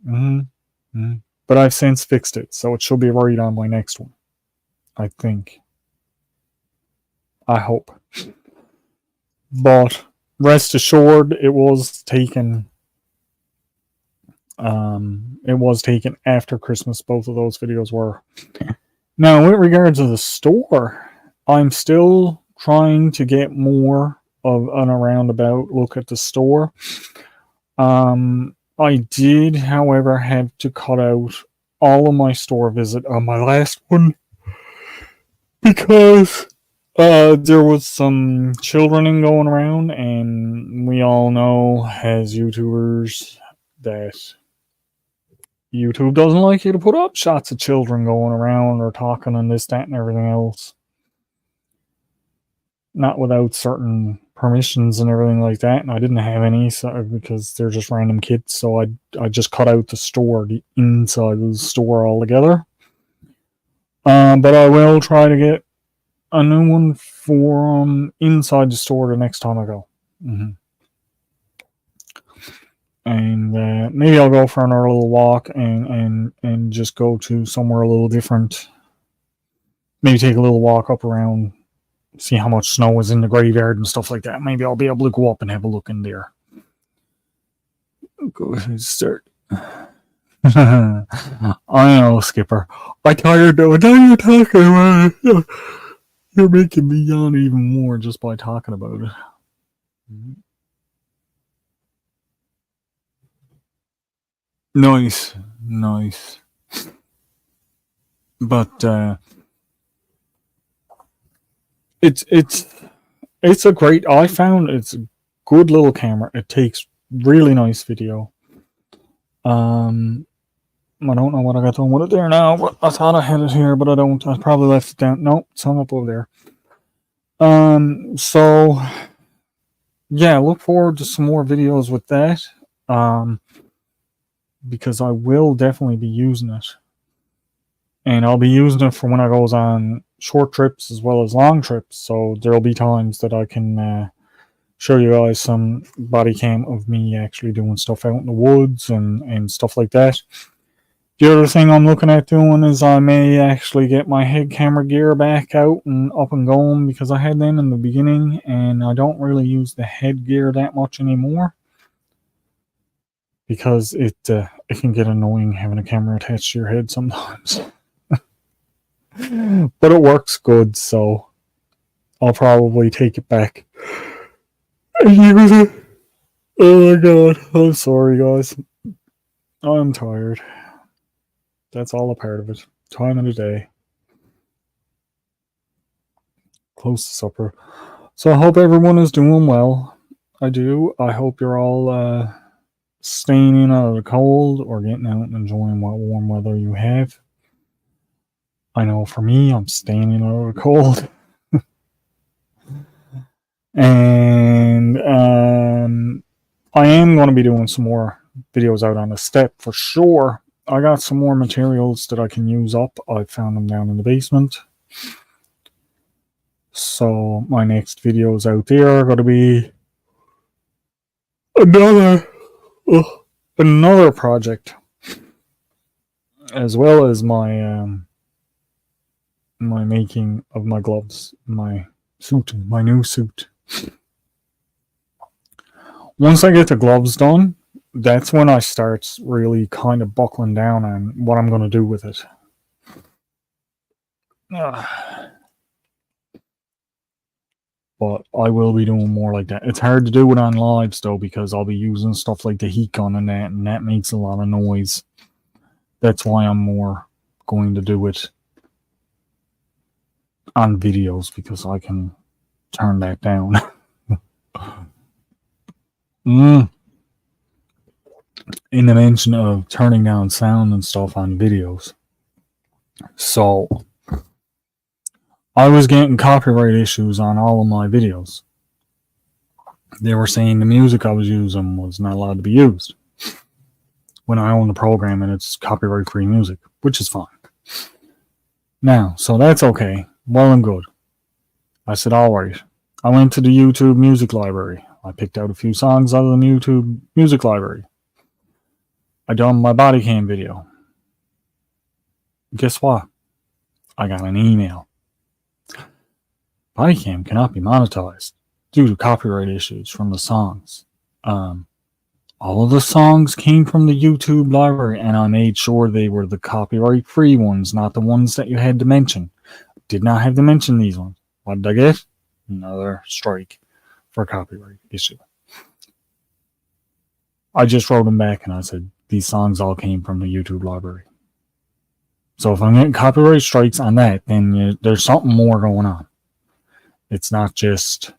But I've since fixed it, so it should be right on my next one. I think. I hope. But rest assured, it was taken. It was taken after Christmas. Both of those videos were. Now, with regards to the store, I'm still trying to get more of an around-about look at the store. I did, however, have to cut out all of my store visit on my last one because there was some children going around, and we all know as YouTubers that YouTube doesn't like you to put up shots of children going around or talking and this, that, and everything else. Not without certain permissions and everything like that. And I didn't have any because they're just random kids. So I just cut out the inside of the store altogether. But I will try to get a new one for inside the store the next time I go. And maybe I'll go for another little walk and just go to somewhere a little different. Maybe take a little walk up around, see how much snow is in the graveyard and stuff like that. Maybe I'll be able to go up and have a look in there. Go ahead and start. I know, Skipper. I tired though. Now you're talking about it. You're making me yawn even more just by talking about it. Nice. But it's a great. I found it's a good little camera. It takes really nice video. I don't know what I got done with it there now, but I thought I had it here, but I don't. I probably left it down. Nope, it's hung up over there. So yeah, look forward to some more videos with that. Because I will definitely be using it. And I'll be using it for when I goes on short trips as well as long trips. So there'll be times that I can show you guys some body cam of me actually doing stuff out in the woods and stuff like that. The other thing I'm looking at doing is I may actually get my head camera gear back out and up and going because I had them in the beginning and I don't really use the head gear that much anymore because it can get annoying having a camera attached to your head sometimes. But it works good, so I'll probably take it back and use it. Oh my god, I'm sorry guys. I'm tired. That's all a part of it. Time of the day. Close to supper. So I hope everyone is doing well. I do. I hope you're all staying in out of the cold or getting out and enjoying what warm weather you have. I know for me, I'm staying in out of the cold. And I am going to be doing some more videos out on the step for sure. I got some more materials that I can use up. I found them down in the basement. So my next videos out there are going to be another another project, as well as my making of my gloves, my suit, my new suit. Once I get the gloves done, that's when I start really kind of buckling down on what I'm going to do with it. But I will be doing more like that. It's hard to do it on lives though, because I'll be using stuff like the heat gun and that makes a lot of noise. That's why I'm more going to do it on videos, because I can turn that down. In the mention of turning down sound and stuff on videos. So I was getting copyright issues on all of my videos. They were saying the music I was using was not allowed to be used when I own the program and it's copyright free music, which is fine. Now, so that's okay. Well and good. I said, all right. I went to the YouTube music library. I picked out a few songs out of the YouTube music library. I done my body cam video. Guess what? I got an email. Body cam cannot be monetized due to copyright issues from the songs. All of the songs came from the YouTube library, and I made sure they were the copyright-free ones, not the ones that you had to mention. Did not have to mention these ones. What did I get? Another strike for a copyright issue. I just wrote them back and I said, these songs all came from the YouTube library. So if I'm getting copyright strikes on that, then there's something more going on. It's not just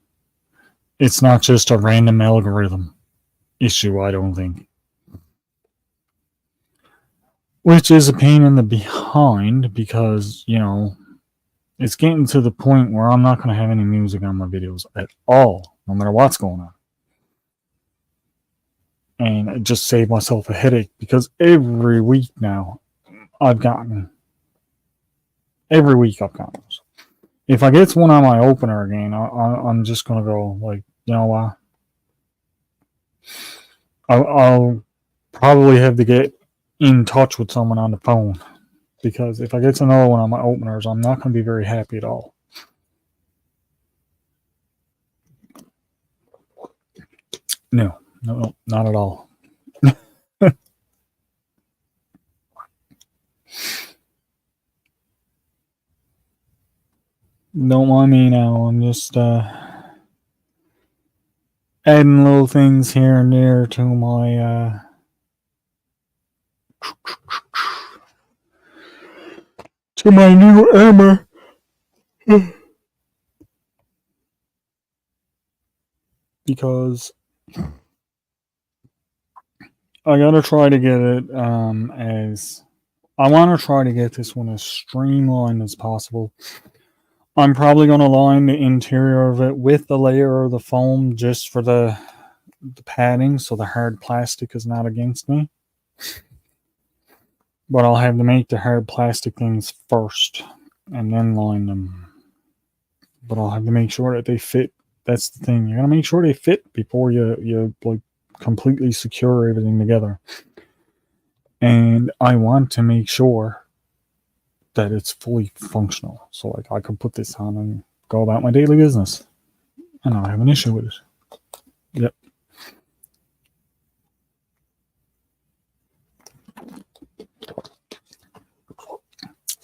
a random algorithm issue, I don't think. Which is a pain in the behind, because, it's getting to the point where I'm not going to have any music on my videos at all, no matter what's going on. And it just saved myself a headache, because every week now I've gotten those. If I get one on my opener again, I'm just going to go like, you know what? I'll probably have to get in touch with someone on the phone, because if I get another one on my openers, I'm not going to be very happy at all. No, not at all. Don't mind me now. I'm just adding little things here and there to my new armor. Because I gotta try to get it as I want to try to get this one as streamlined as possible. I'm probably going to line the interior of it with the layer of the foam just for the padding, so the hard plastic is not against me. But I'll have to make the hard plastic things first and then line them. But I'll have to make sure that they fit. That's the thing. You gotta make sure they fit before you like completely secure everything together. And I want to make sure that it's fully functional. So like I can put this on and go about my daily business and not have an issue with it. Yep.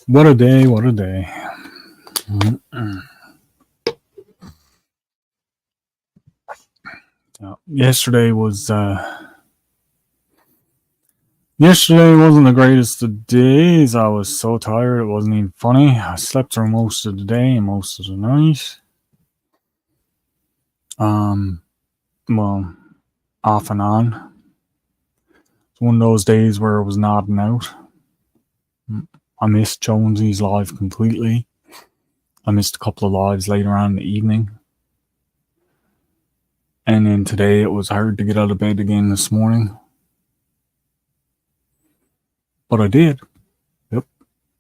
What a day, what a day. Yesterday wasn't the greatest of days. I was so tired, it wasn't even funny. I slept through most of the day and most of the night. Well, off and on. It's one of those days where I was nodding out. I missed Jonesy's live completely. I missed a couple of lives later on in the evening. And then today it was hard to get out of bed again this morning. But I did. Yep.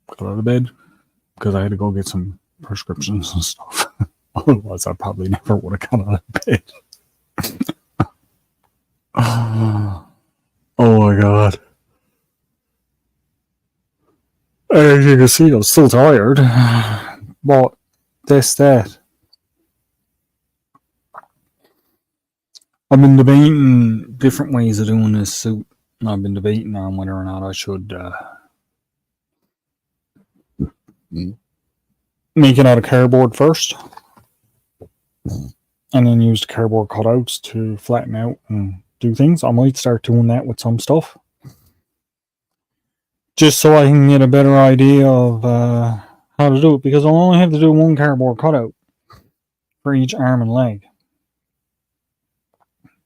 Got out of bed because I had to go get some prescriptions and stuff. Otherwise, I probably never would have got out of bed. Oh my God. As you can see, I'm still tired. But that's that. I've been debating different ways of doing this suit. I've been debating on whether or not I should make it out of cardboard first, and then use the cardboard cutouts to flatten out and do things. I might start doing that with some stuff, just so I can get a better idea of how to do it, because I'll only have to do one cardboard cutout for each arm and leg,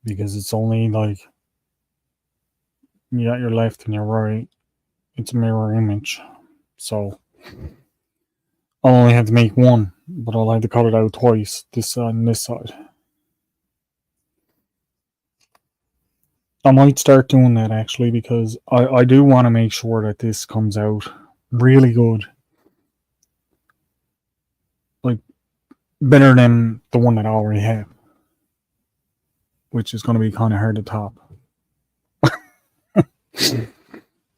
because it's only like you got your left and your right. It's a mirror image, so I'll only have to make one, but I'll have to cut it out twice, this side and this side. I might start doing that actually, because I do want to make sure that this comes out really good. Like, better than the one that I already have, which is going to be kind of hard to top.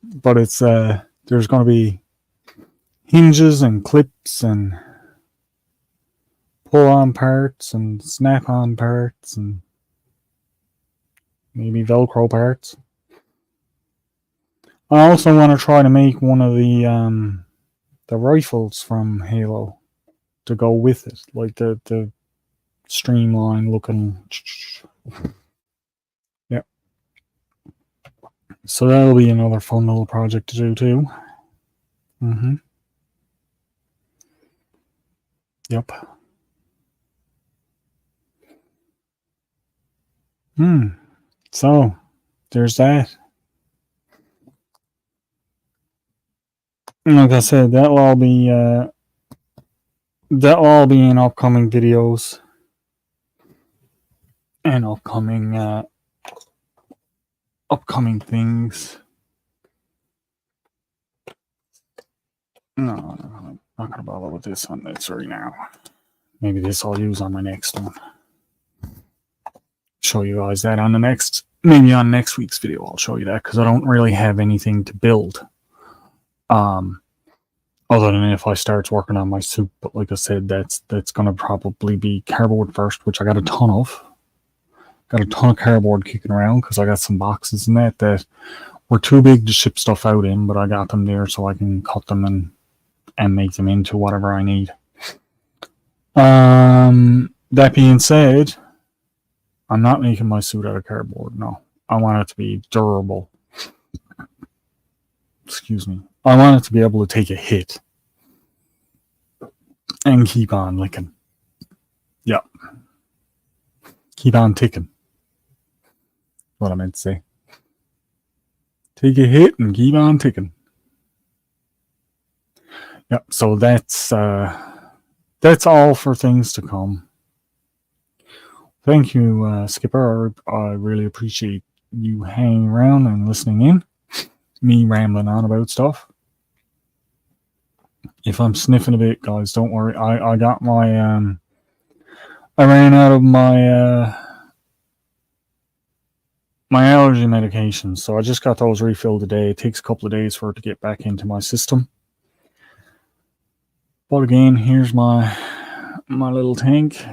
But it's, there's going to be hinges and clips and pull-on parts and snap-on parts and maybe Velcro parts. I also want to try to make one of the rifles from Halo to go with it, like the streamline looking. Yep. So that'll be another fun little project to do too. Yep. So there's that. Like I said, that'll all be in upcoming videos and upcoming things. No, I'm not gonna bother with this on this right now. Maybe this I'll use on my next one. Show you guys that on the next, maybe on next week's video. I'll show you that, because I don't really have anything to build. Other than if I start working on my suit, but like I said, that's gonna probably be cardboard first, which I got a ton of. Got a ton of cardboard kicking around because I got some boxes in that were too big to ship stuff out in, but I got them there so I can cut them and make them into whatever I need. That being said, I'm not making my suit out of cardboard. No, I want it to be durable. Excuse me. I want it to be able to take a hit and keep on licking. Yep. Keep on ticking. What I meant to say. Take a hit and keep on ticking. Yep. So that's all for things to come. Thank you, Skipper. I really appreciate you hanging around and listening in. Me rambling on about stuff. If I'm sniffing a bit, guys, don't worry. I got my I ran out of my my allergy medication, so I just got those refilled today. It takes a couple of days for it to get back into my system. But again, here's my little tank.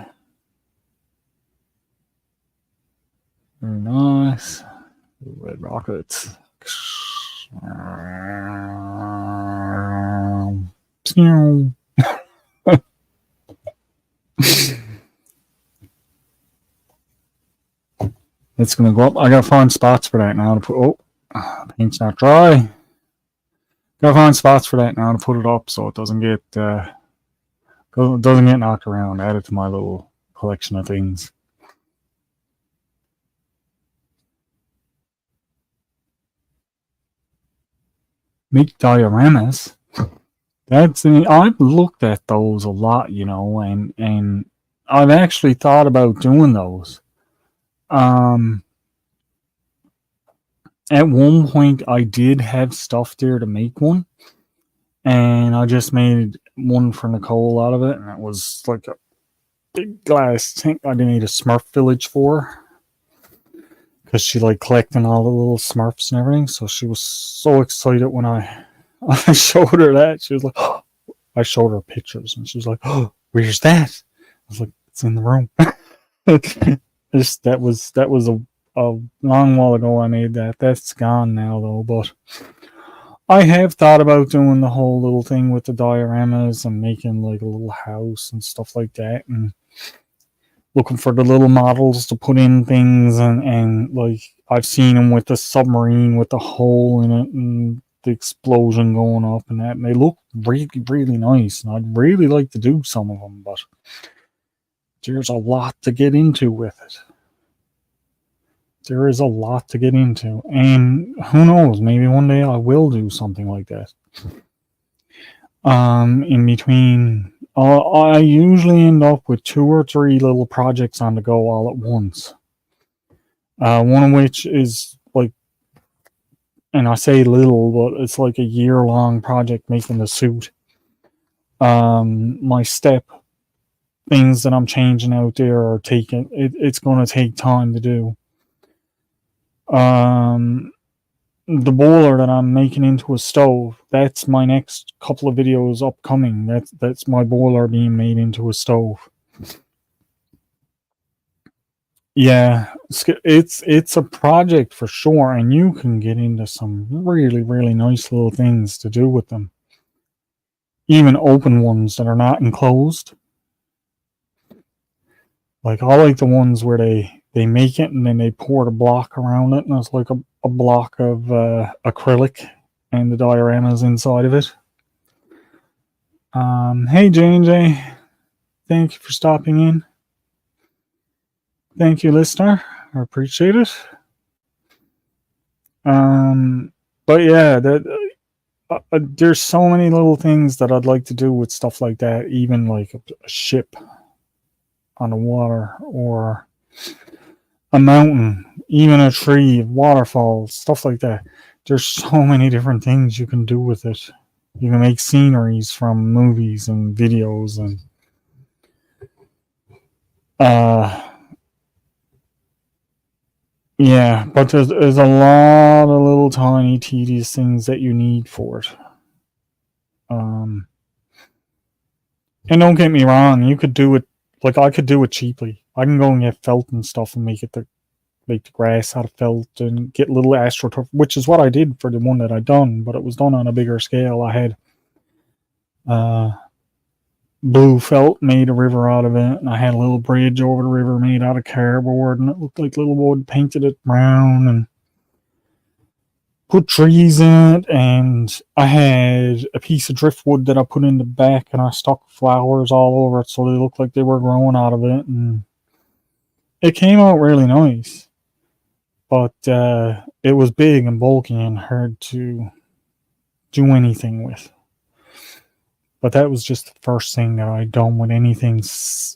Very nice. Red rockets. It's gonna go up. I gotta find spots for that now to put. Oh, paint's not dry. Gotta find spots for that now to put it up so it doesn't get knocked around. Add it to my little collection of things. make dioramas. I've looked at those a lot, and I've actually thought about doing those. Um, at one point, I did have stuff there to make one, and I just made one for Nicole out of it, and it was like a big glass tank I made a Smurf village for, because she liked collecting all the little Smurfs and everything. So she was so excited when I I showed her that. She was like, oh. I showed her pictures, and she was like, "Oh, where's that?" I was like, "It's in the room." That was a long while ago. I made that. That's gone now though. But I have thought about doing the whole little thing with the dioramas and making like a little house and stuff like that, and looking for the little models to put in things, and like I've seen them with the submarine with the hole in it and the explosion going up and that, and they look really, really nice, and I'd really like to do some of them, but there's a lot to get into with it. There is a lot to get into, and who knows, maybe one day I will do something like that. In between, I usually end up with 2 or 3 little projects on the go all at once. One of which is like, and I say little, but it's like a year-long project making the suit. My step things that I'm changing out there are taking. It's going to take time to do. The boiler that I'm making into a stove. That's my next couple of videos upcoming. That's my boiler being made into a stove. Yeah, it's a project for sure, and you can get into some really, really nice little things to do with them. Even open ones that are not enclosed. Like I like the ones where they make it and then they pour the block around it, and it's like a block of acrylic, and the dioramas inside of it. Hey J&J, thank you for stopping in. Thank you, listener. I appreciate it. But yeah, there's so many little things that I'd like to do with stuff like that, even like a ship on the water, or a mountain, even a tree, waterfalls, stuff like that. There's so many different things you can do with it. You can make sceneries from movies and videos, and yeah, but there's a lot of little tiny tedious things that you need for it. And don't get me wrong, you could do it, like I could do it cheaply. I can go and get felt and stuff and make the grass out of felt and get little astroturf, which is what I did for the one that I done, but it was done on a bigger scale. I had blue felt, made a river out of it, and I had a little bridge over the river made out of cardboard, and it looked like little wood, painted it brown and put trees in it, and I had a piece of driftwood that I put in the back, and I stuck flowers all over it so they looked like they were growing out of it, and it came out really nice. But it was big and bulky and hard to do anything with. But that was just the first thing that I'd done with anything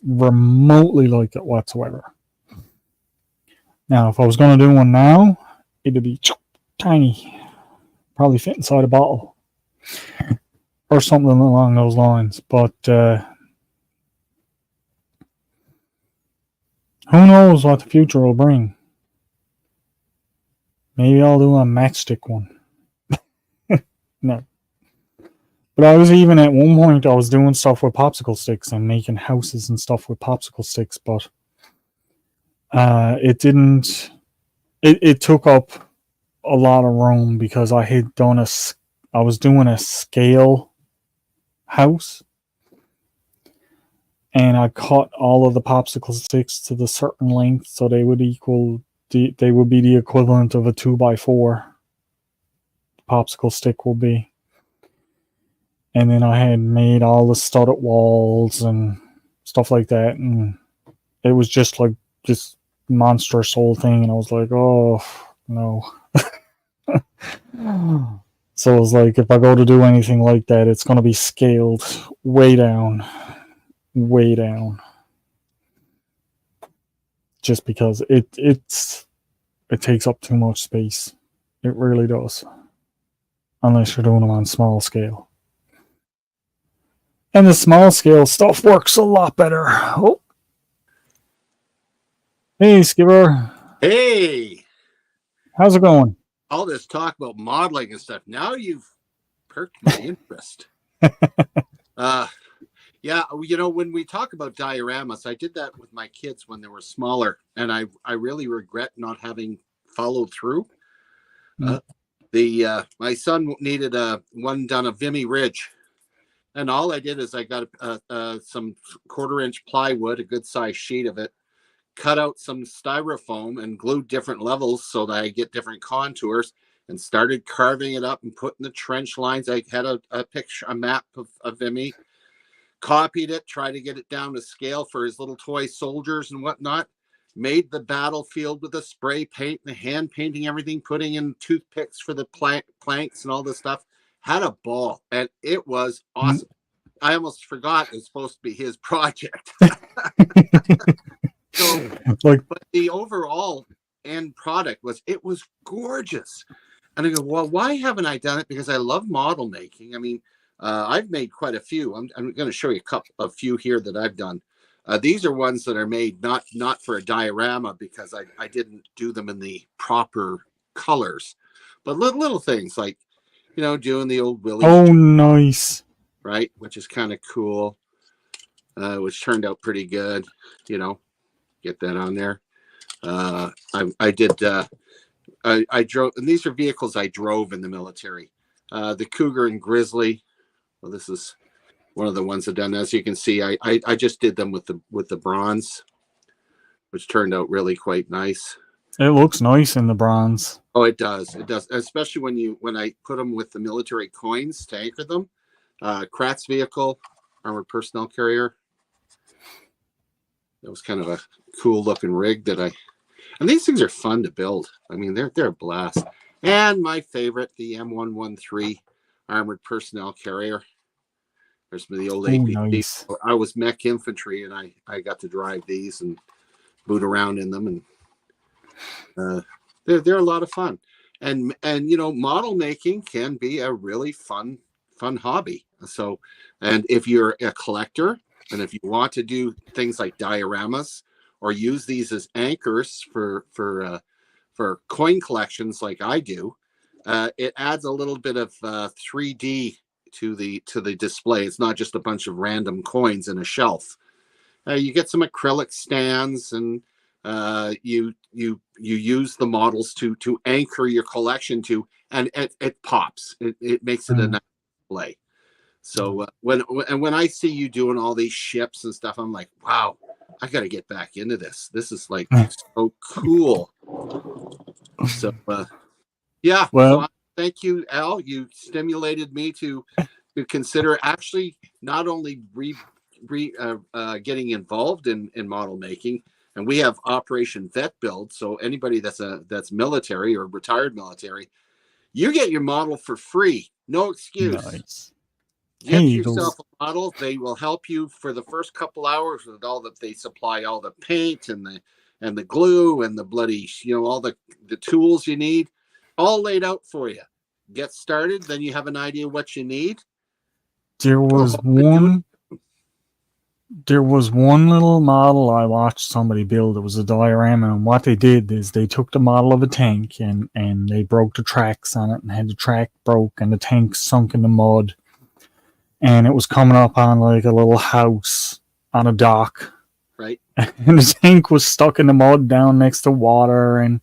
remotely like it whatsoever. Now, if I was going to do one now, it'd be tiny. Probably fit inside a bottle. Or something along those lines. But who knows what the future will bring. Maybe I'll do a matchstick one. No. But I was even at one point, I was doing stuff with popsicle sticks and making houses and stuff with popsicle sticks, but it didn't. It took up a lot of room because I had done I was doing a scale house, and I cut all of the popsicle sticks to the certain length so they would they would be the equivalent of a 2x4 popsicle stick will be. And then I had made all the studded walls and stuff like that, and it was just like this monstrous whole thing, and I was like, oh no. So it's like if I go to do anything like that, it's going to be scaled way down, way down, just because it takes up too much space. It really does, unless you're doing them on small scale. And the small scale stuff works a lot better. Oh, hey, Skipper. Hey, How's it going? all this talk about modeling and stuff. Now you've perked my interest. uh, yeah, when we talk about dioramas, I did that with my kids when they were smaller, and I really regret not having followed through. The my son needed one done of Vimy Ridge, and all I did is I got some 1/4 inch plywood, a good size sheet of it, cut out some styrofoam and glued different levels so that I get different contours, and started carving it up and putting the trench lines. I had a picture, a map of Vimy, copied it, tried to get it down to scale for his little toy soldiers and whatnot. Made the battlefield with the spray paint, the hand painting everything, putting in toothpicks for the planks and all this stuff. Had a ball, and it was awesome. I almost forgot it was supposed to be his project. So, but the overall end product was gorgeous. And I go, well, why haven't I done it? Because I love model making. I mean, I've made quite a few. I'm going to show you a few here that I've done. These are ones that are made not for a diorama, because I didn't do them in the proper colors, but little things like, doing the old Willie. Oh, nice. Right, which is kind of cool, which turned out pretty good. Get that on there. I did. I drove, and these are vehicles I drove in the military. The Cougar and Grizzly. Well, this is one of the ones I've done. As you can see, I just did them with the bronze, which turned out really quite nice. It looks nice in the bronze. Oh, it does. It does, especially when I put them with the military coins to anchor them. Kratz vehicle, armored personnel carrier. That was kind of a cool looking rig and these things are fun to build. I mean, they're a blast. And my favorite, the M113 armored personnel carrier. There's the old APC. Nice. I was mech infantry, and I got to drive these and boot around in them, and they're a lot of fun. And model making can be a really fun hobby. So, and if you're a collector, and if you want to do things like dioramas or use these as anchors for coin collections like I do, it adds a little bit of 3D to the display. It's not just a bunch of random coins in a shelf. You get some acrylic stands, and you use the models to anchor your collection to, and it pops. It makes it a nice display. So when I see you doing all these ships and stuff, I'm like, wow, I got to get back into this. This is like so cool. So yeah. Well, so thank you, Al. You stimulated me to consider actually not only getting involved in model making. And we have Operation Vet Build. So anybody that's military or retired military, you get your model for free, no excuse. Nice. Get yourself a model. They will help you for the first couple hours with all that. They supply all the paint and the glue and the bloody, all the tools you need, all laid out for you. Get started, then you have an idea what you need. There was one little model I watched somebody build. It was a diorama, and what they did is they took the model of a tank and they broke the tracks on it, and had the track broke and the tank sunk in the mud. And it was coming up on like a little house on a dock. Right. And the tank was stuck in the mud down next to water, and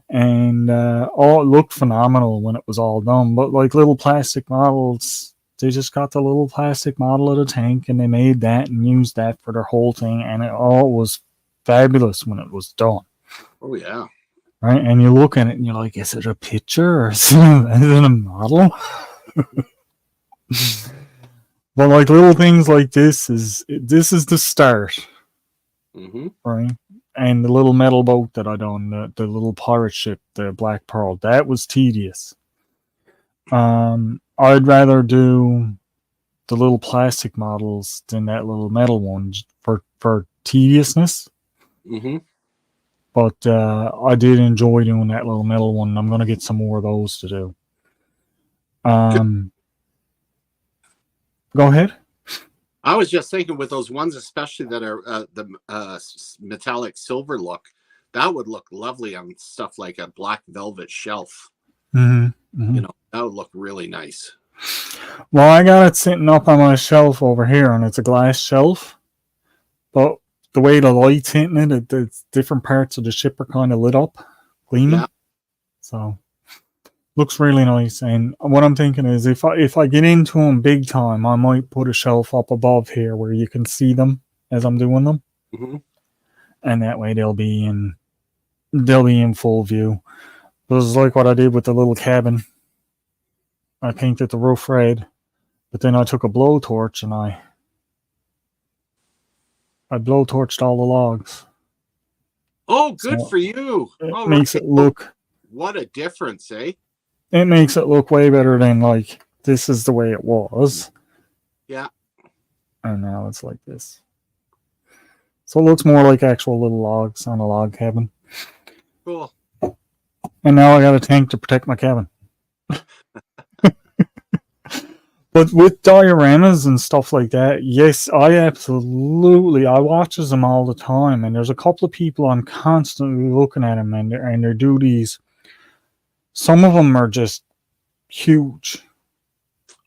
it looked phenomenal when it was all done. But like little plastic models, they just got the little plastic model of the tank, and they made that and used that for their whole thing, and it all was fabulous when it was done. Oh yeah. Right. And you look at it and you're like, is it a picture or is it a model? But like little things like this is the start, right? And the little metal boat that I done, the little pirate ship, the Black Pearl, that was tedious. I'd rather do the little plastic models than that little metal one for tediousness. Hmm. But I did enjoy doing that little metal one. And I'm gonna get some more of those to do. Um, Go ahead. I was just thinking with those ones, especially that are the metallic silver look, that would look lovely on stuff like a black velvet shelf. Mm-hmm. Mm-hmm. You know, that would look really nice. Well, I got it sitting up on my shelf over here, and it's a glass shelf. But the way the light's hitting it's different parts of the ship are kind of lit up, gleaming. Yeah. So looks really nice. And what I'm thinking is, if I get into them big time, I might put a shelf up above here where you can see them as I'm doing them, Hmm. and that way they'll be in full view. This is like what I did with the little cabin. I painted the roof red, but then I took a blowtorch and I blowtorched all the logs. Oh, good So for you. it All makes right. it look What a difference, eh? it makes it look way better than like this is the way it was. Yeah. And now it's like this. So it looks more like actual little logs on a log cabin. Cool. And now I got a tank to protect my cabin. But with dioramas and stuff like that, yes, I watches them all the time, and there's a couple of people I'm constantly looking at them, and they do these. Some of them are just huge,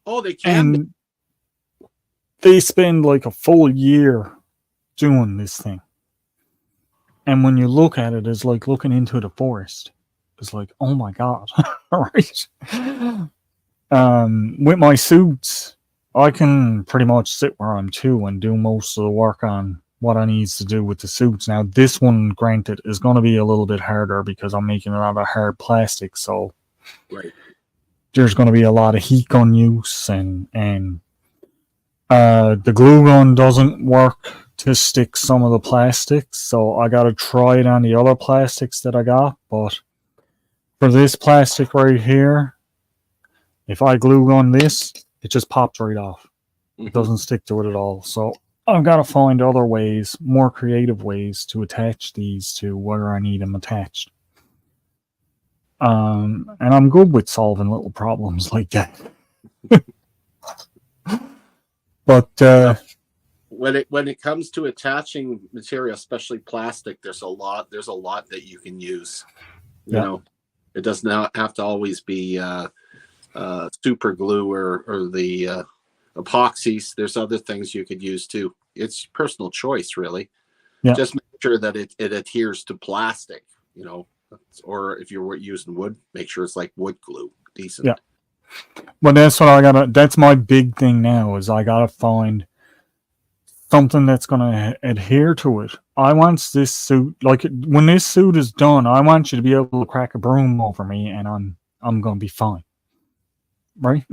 Oh, they can be. and they spend like a full year doing this thing. And when you look at it, it's like looking into the forest. It's like, oh my god, right? With my suits, I can pretty much sit where I'm to and do most of the work on what I needs to do with the suits. Now, this one, granted, is going to be a little bit harder because I'm making it out of hard plastic, so Right. there's going to be a lot of heat gun use, and the glue gun doesn't work to stick some of the plastics, so I got to try it on the other plastics that I got. But for this plastic right here, if I glue gun this, it just pops right off. It doesn't stick to it at all. So I've got to find other ways, more creative ways to attach these to where I need them attached. And I'm good with solving little problems like that. But When it comes to attaching material, especially plastic, there's a lot that you can use. You know, it does not have to always be super glue or the epoxies. There's other things you could use too. It's personal choice, really. Yeah. Just make sure that it adheres to plastic, you know, or if you're using wood, make sure it's like wood glue, decent. Yeah. But that's what I gotta. That's my big thing now is I gotta find something that's gonna adhere to it. I want this suit, like when this suit is done, I want you to be able to crack a broom over me, and I'm gonna be fine, right?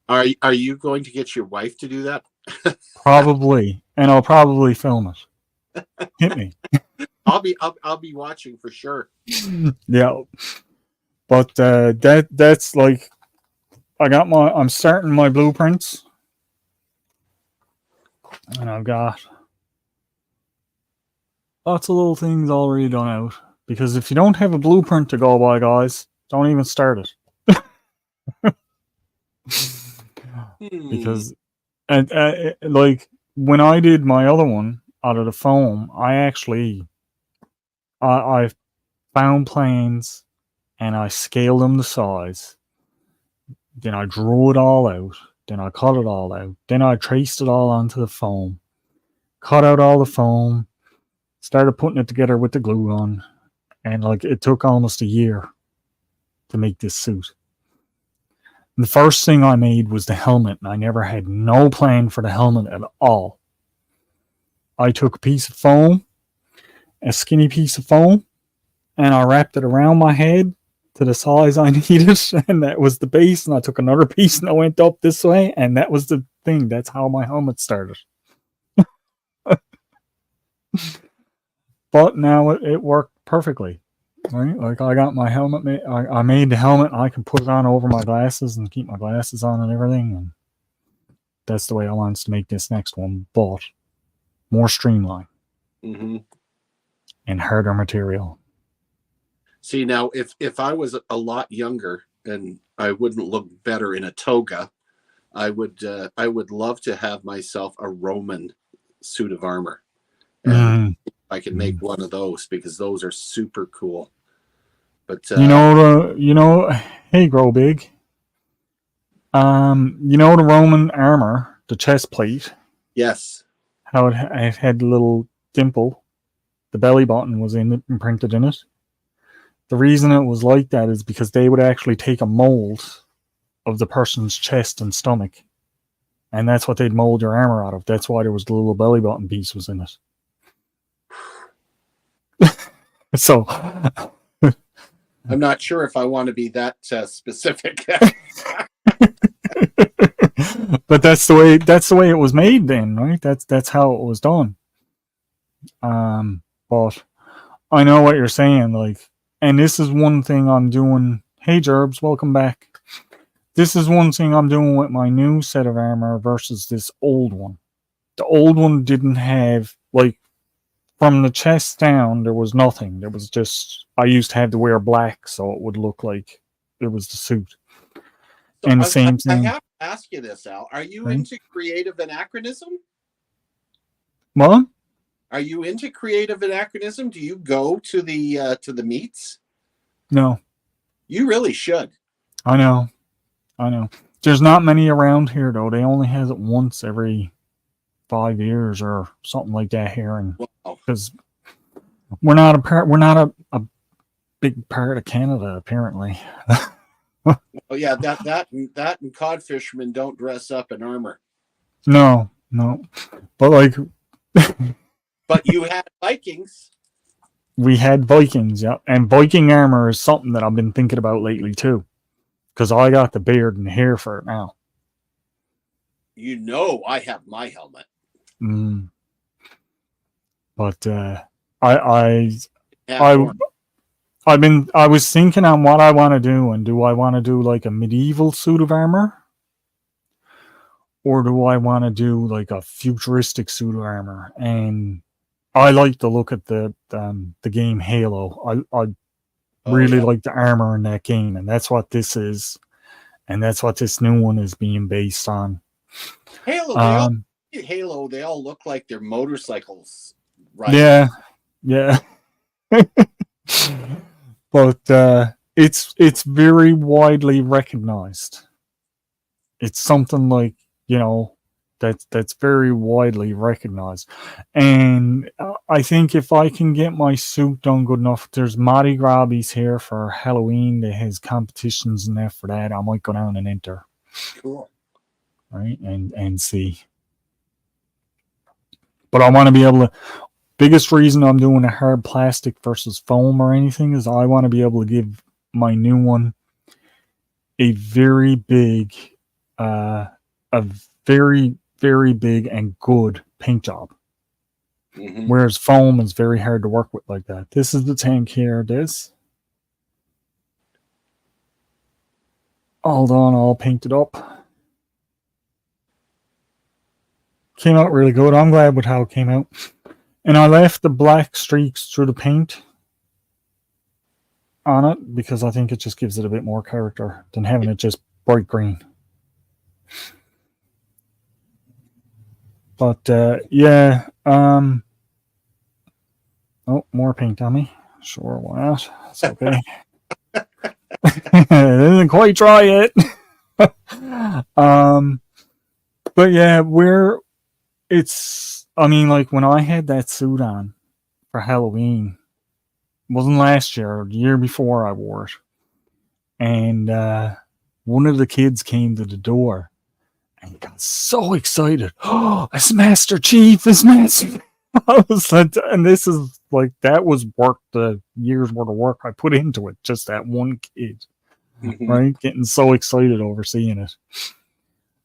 Are you going to get your wife to do that? Probably, and I'll probably film it. Hit me. I'll be watching for sure. Yeah, but that's like I'm starting my blueprints, and I've got lots of little things already done out. Because if you don't have a blueprint to go by, guys, don't even start it. Because and like when I did my other one out of the foam, I found planes and I scaled them to size. Then I drew it all out. Then I cut it all out. Then I traced it all onto the foam. Cut out all the foam. Started putting it together with the glue gun. And like it took almost a year to make this suit. And the first thing I made was the helmet, and I never had no plan for the helmet at all. I took a piece of foam, a skinny piece of foam, and I wrapped it around my head to the size I needed, and that was the base. And I took another piece and I went up this way, and that was the thing. That's how my helmet started. But now it worked perfectly. Right? Like I got my helmet. I made the helmet. I can put it on over my glasses and keep my glasses on and everything. And that's the way I want to make this next one, but more streamlined Mm-hmm. and harder material. See, now if I was a lot younger and I wouldn't look better in a toga, I would love to have myself a Roman suit of armor, and Mm. I can make one of those because those are super cool. But Hey, Grow Big. The Roman armor, the chest plate, yes, how it had the little dimple, the belly button was in it, imprinted in it. The reason it was like that is because they would actually take a mold of the person's chest and stomach, and that's what they'd mold your armor out of. That's why there was the little belly button piece was in it. So, I'm not sure if I want to be that specific. but that's the way it was made then, right? That's how it was done. But I know what you're saying, like, and this is one thing I'm doing. Hey, Gerbs, welcome back. This is one thing I'm doing with my new set of armor versus this old one. The old one didn't have, like, from the chest down, there was nothing. There was just, I used to have to wear black so it would look like it was the suit. So And the same I thing. have to ask you this, Al. Are you Right? into creative anachronism? What? Are you into creative anachronism? Do you go to the meets? No, You really should. I know. There's not many around here though. They only have it once every 5 years or something like that here, and Wow. because we're not a big part of Canada apparently. Oh yeah, that and cod fishermen don't dress up in armor. No, but like But you had Vikings. we had Vikings, yeah, and Viking armor is something that I've been thinking about lately too, because I got the beard and hair for it now. You know, I have my helmet. Mm. But I Horn. I was thinking on what I want to do, and do I want to do like a medieval suit of armor, or do I want to do like a futuristic suit of armor? And I like to look at the game Halo. I really Yeah. like the armor in that game, and that's what this is, and that's what this new one is being based on. Halo, they all look like they're motorcycles. Right. Yeah. But it's very widely recognized. It's something like, that's very widely recognized. And I think if I can get my suit done good enough, there's Mardi Gras here for Halloween. There has competitions and that for that. I might go down and enter. Cool. Right, and see. But I want to be able to. Biggest reason I'm doing a hard plastic versus foam or anything is I want to be able to give my new one a very big, a very, very big and good paint job. Mm-hmm. Whereas foam is very hard to work with like that. This is the tank here. Hold on, I'll paint it up. Came out really good. I'm glad with how it came out. And I left the black streaks through the paint on it because I think it just gives it a bit more character than having it just bright green. But yeah, oh, more paint on me. Sure, why not? It's okay. It isn't quite dry yet. But yeah, like when I had that suit on for Halloween, it wasn't last year, or the year before I wore it. And one of the kids came to the door and he got so excited. Oh, it's Master Chief, it's Master. I was like, and this is like, that was work, the year's worth of work I put into it, just that one kid, right? Getting so excited over seeing it.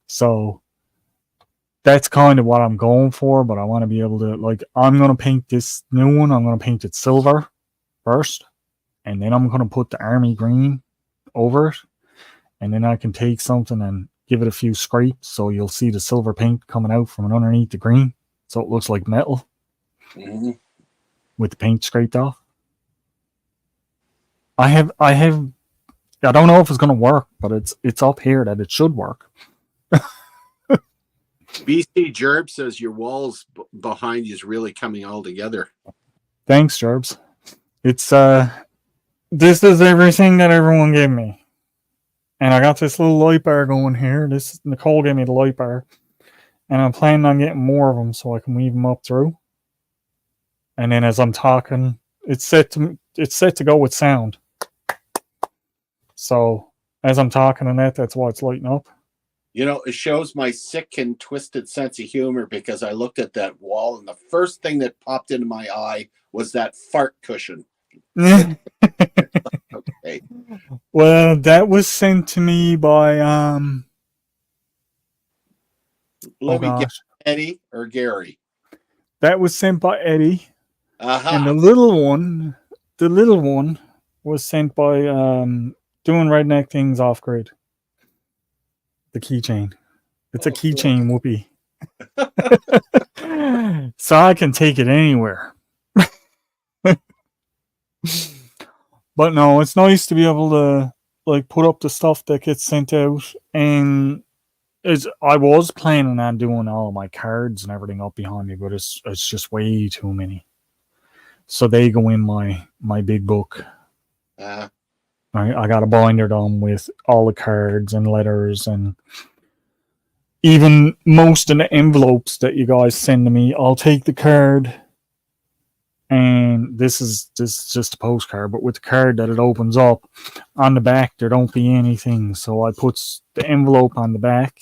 So that's kind of what I'm going for, but I want to be able to, like, I'm going to paint this new one. I'm going to paint it silver first, and then I'm going to put the army green over it, and then I can take something and give it a few scrapes so you'll see the silver paint coming out from underneath the green, so it looks like metal with the paint scraped off. I don't know if it's going to work, but it's up here that it should work. BC Gerb says your walls behind you is really coming all together. Thanks, Gerbs. It's this is everything that everyone gave me. And I got this little light bar going here. This Nicole gave me the light bar. And I'm planning on getting more of them so I can weave them up through. And then as I'm talking, it's set to go with sound. So as I'm talking on that's why it's lighting up. You know, it shows my sick and twisted sense of humor because I looked at that wall and the first thing that popped into my eye was that fart cushion. Okay. Well, that was sent to me by Let me get Eddie or Gary. That was sent by Eddie. Uh-huh. And the little one was sent by doing redneck things off grid. The keychain. It's a keychain whoopee. So I can take it anywhere. But no, it's nice to be able to like put up the stuff that gets sent out. And I was planning on doing all of my cards and everything up behind me, but it's just way too many. So they go in my big book. I got a binder done with all the cards and letters and even most of the envelopes that you guys send to me. I'll take the card, and this is just a postcard, but with the card that it opens up on the back, there don't be anything. So I put the envelope on the back,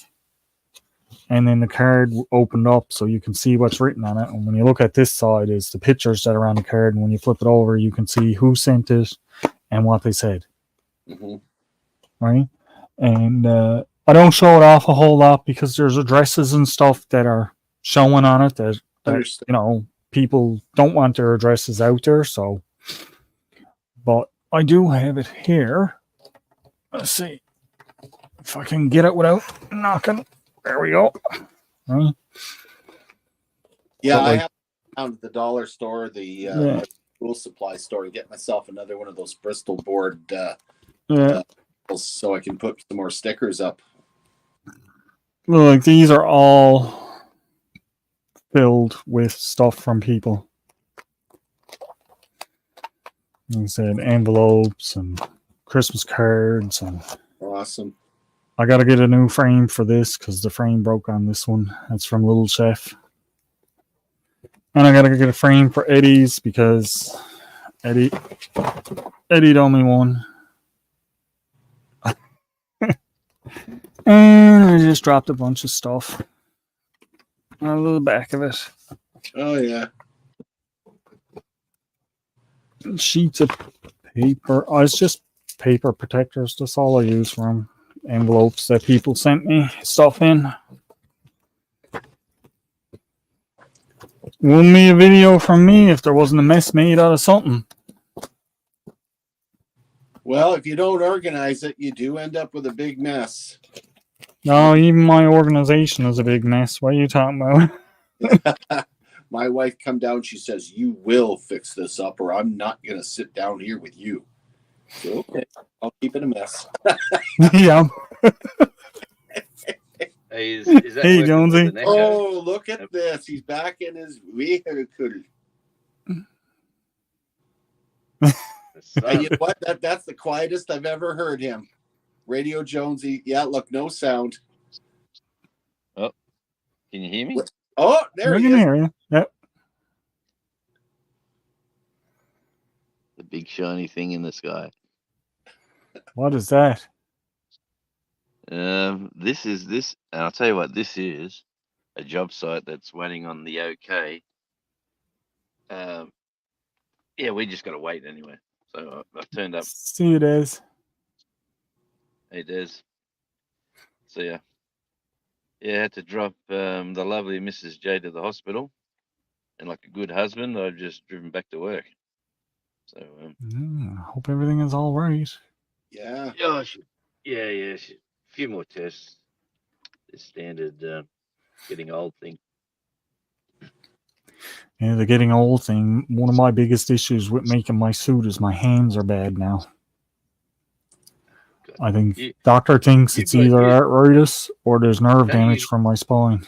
and then the card opened up so you can see what's written on it. And when you look at this side, is the pictures that are on the card, and when you flip it over, you can see who sent it and what they said. Right? And I don't show it off a whole lot because there's addresses and stuff that are showing on it that you know, people don't want their addresses out there. So, but I do have it here. Let's see if I can get it without knocking. There we go. Right. Yeah, I have down at the dollar store, the school supply store, and get myself another one of those Bristol board so I can put some more stickers up. Look, these are all filled with stuff from people. Like I said, envelopes and Christmas cards. And awesome. I got to get a new frame for this because the frame broke on this one. That's from Little Chef. And I got to get a frame for Eddie's because Eddie told me one. And I just dropped a bunch of stuff on the back of it. Oh, yeah. Sheets of paper. Oh, it's just paper protectors. That's all I use for them. Envelopes that people sent me stuff in. Wouldn't be a video from me if there wasn't a mess made out of something. Well, if you don't organize it, you do end up with a big mess. No, even my organization is a big mess. What are you talking about? My wife come down, she says, "You will fix this up or I'm not going to sit down here with you." So, okay, I'll keep it a mess. Yeah. Is that hey, Jonesy. Oh, look at this. He's back in his vehicle. And you know what? That's the quietest I've ever heard him. Radio Jonesy. Yeah, look, no sound. Oh, can you hear me? Oh, there he is. Hear you. Yep. The big shiny thing in the sky. What is that? This is and I'll tell you what, this is a job site that's waiting on the OK. Yeah, we just got to wait anyway. So I've turned up. See you, Des. Hey, Des. So yeah, I had to drop the lovely Mrs. J to the hospital, and like a good husband, I've just driven back to work. So Hope everything is all right. Yeah. yeah, a few more tests. The standard getting old thing. Yeah, the getting old thing. One of my biggest issues with making my suit is my hands are bad now. God. I think You doctor thinks you've it's got either you arthritis or there's nerve don't damage you from my spine.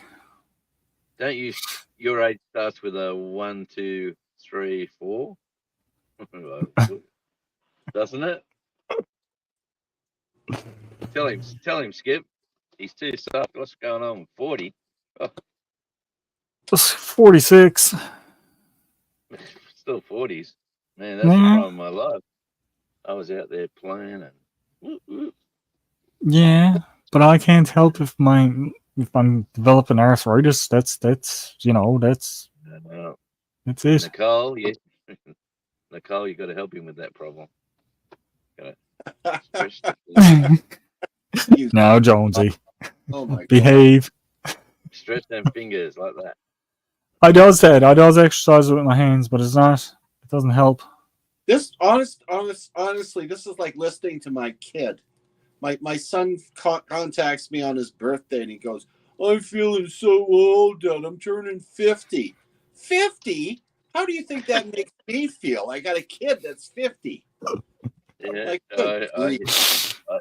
don't you your age starts with a 1, 2, 3, 4, doesn't it? Tell him, Skip. He's too soft. What's going on? 40. Oh, 46. still 40s. Man, that's the Yeah, prime of my life. I was out there playing and whoop, whoop. yeah, but I can't help if I'm developing arthritis. That's Uh, that's it. Nicole, yes, Nicole, you got to help him with that problem. Got to stretch the fingers, You. Now, Oh, Jonesy, oh my God. behave. stretch them fingers like that. I does that. I does exercise with my hands, but it's not. It doesn't help. This honestly, this is like listening to my kid. My son contacts me on his birthday and he goes, "I'm feeling so old, Dad. I'm turning 50." 50? How do you think that makes me feel? I got a kid that's 50. Yeah, Like, good grief. I,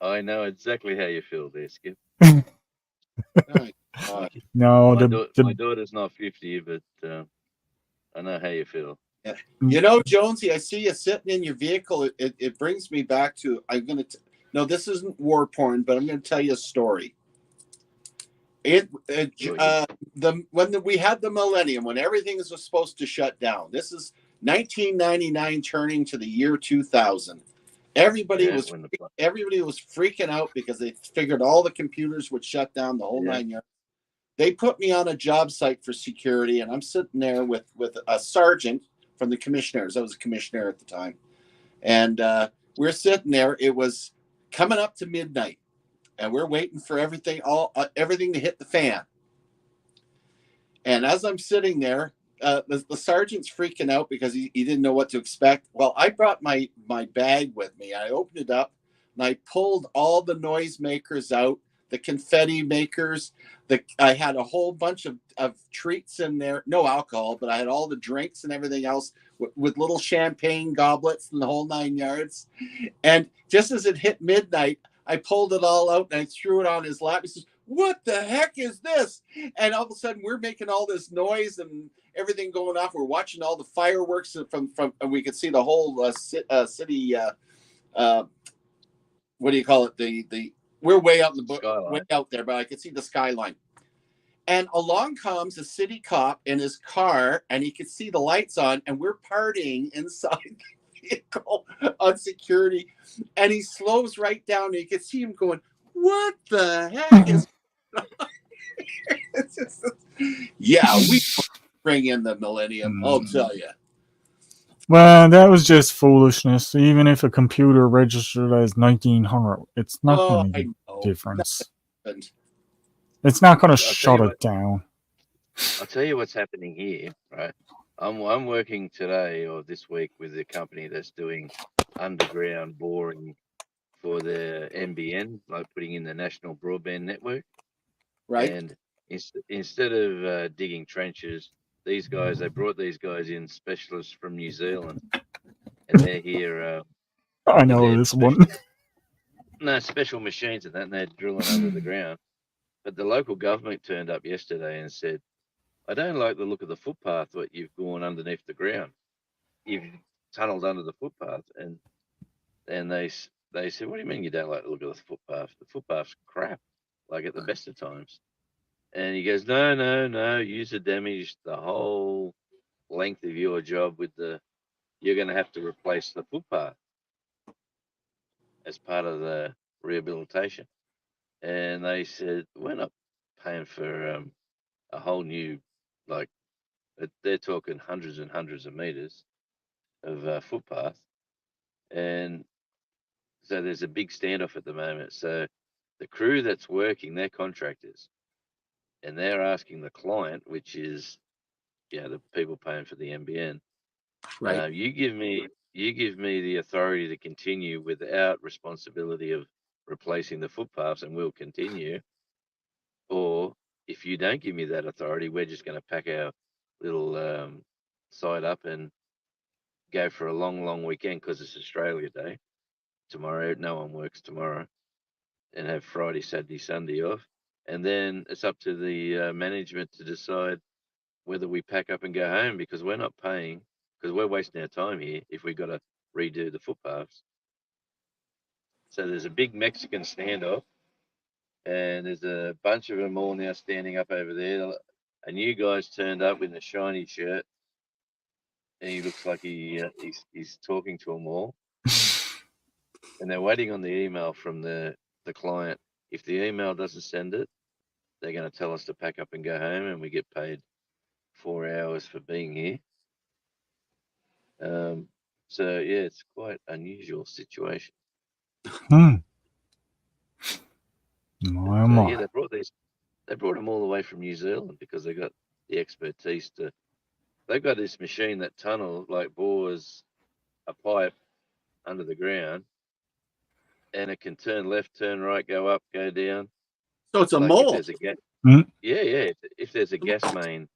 I know exactly how you feel there, Skip. My God. No, My the daughter's not 50, but I know how you feel. Yeah. You know, Jonesy, I see you sitting in your vehicle. It brings me back to no, this isn't war porn, but I'm going to tell you a story. We had the millennium, when everything was supposed to shut down. This is 1999 turning to the year 2000. Everybody Yeah, was everybody was freaking out because they figured all the computers would shut down, the whole yeah, 9 yards. They put me on a job site for security, and I'm sitting there with a sergeant from the commissioners. I was a commissioner at the time, and we're sitting there. It was coming up to midnight, and we're waiting for everything to hit the fan. And as I'm sitting there, the sergeant's freaking out because he didn't know what to expect. Well, I brought my bag with me. I opened it up and I pulled all the noise makers out, the confetti makers. I had a whole bunch of treats in there, no alcohol, but I had all the drinks and everything else with little champagne goblets and the whole 9 yards. And just as it hit midnight, I pulled it all out and I threw it on his lap. He says, "What the heck is this?" And all of a sudden, we're making all this noise and everything going off. We're watching all the fireworks from and we could see the whole city. Uh, what do you call it? The we're way out in the way skyline. out there, but I could see the skyline. And along comes a city cop in his car, and he could see the lights on, and we're partying inside the vehicle on security. And he slows right down, and you can see him going, "What the heck is?" Yeah, we bring in the millennium. I'll tell you. well, that was just foolishness. Even if a computer registered as 1900, it's not Oh, going to I make a know. difference. And It's not going to I'll tell shut you it what. down. I'll tell you what's happening here, right? I'm working today or this week with a company that's doing underground boring for the NBN, like putting in the national broadband network. right, And instead of digging trenches, they brought these guys in, specialists from New Zealand, and they're here I with know their this one. special machines and that, and they're drilling under the ground. But the local government turned up yesterday and said, "I don't like the look of the footpath that you've gone underneath the ground. You've tunneled under the footpath." And they said, "What do you mean you don't like the look of the footpath? The footpath's crap, like at the best of times." And he goes, "No, no, no. User damage the whole length of your job with the. You're going to have to replace the footpath as part of the rehabilitation." And they said, "We're not paying for a whole new, like they're talking hundreds and hundreds of meters of footpath." And so there's a big standoff at the moment. So the crew that's working, they're contractors, and they're asking the client, which is the people paying for the NBN, Right. You give me the authority to continue without responsibility of replacing the footpaths, and we'll continue. Or if you don't give me that authority, we're just going to pack our little side up and go for a long weekend because it's Australia Day tomorrow. No one works tomorrow, and have Friday, Saturday, Sunday off. And then it's up to the management to decide whether we pack up and go home, because we're not paying, because we're wasting our time here if we've got to redo the footpaths. So there's a big Mexican standoff, and there's a bunch of them all now standing up over there. A new guy's turned up with a shiny shirt, and he looks like he's talking to them all. And they're waiting on the email from the client. If the email doesn't send it, they're going to tell us to pack up and go home, and we get paid 4 hours for being here. So yeah, it's quite unusual situation. My, But, my. yeah, they brought them all the way from New Zealand because they got the expertise to. They've got this machine that bores a pipe under the ground, and it can turn left, turn right, go up, go down. So it's a Like mole. if there's a gas, yeah. If there's a gas main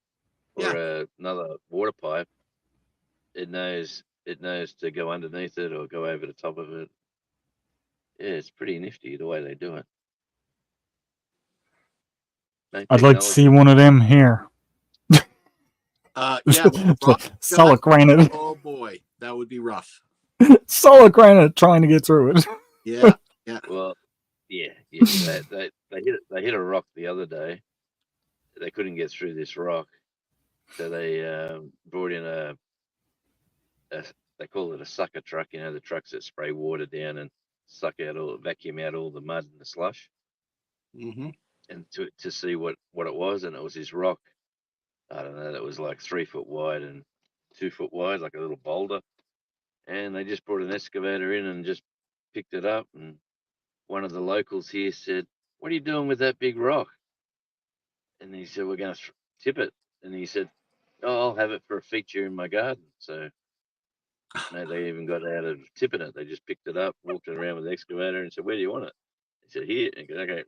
or another water pipe, it knows to go underneath it or go over the top of it. Yeah, it's pretty nifty the way they do it. I'd like to see one of them here. Solid granite. Oh boy, that would be rough. Solid granite trying to get through it. Yeah. Well, yeah. They hit a rock the other day. They couldn't get through this rock, so they brought in they call it a sucker truck. You know, the trucks that spray water down and vacuum out all the mud and the slush. Mm-hmm. And to see what it was, and it was this rock. I don't know, that was like 3 foot wide and 2 foot wide, like a little boulder. And they just brought an excavator in and just picked it up. And one of the locals here said, "What are you doing with that big rock?" And he said, "We're going to tip it." And he said, "Oh, I'll have it for a feature in my garden." So no, they even got out of tipping it. They just picked it up, walked it around with the excavator, and said, "Where do you want it?" He said, "Here." And he goes, "Okay."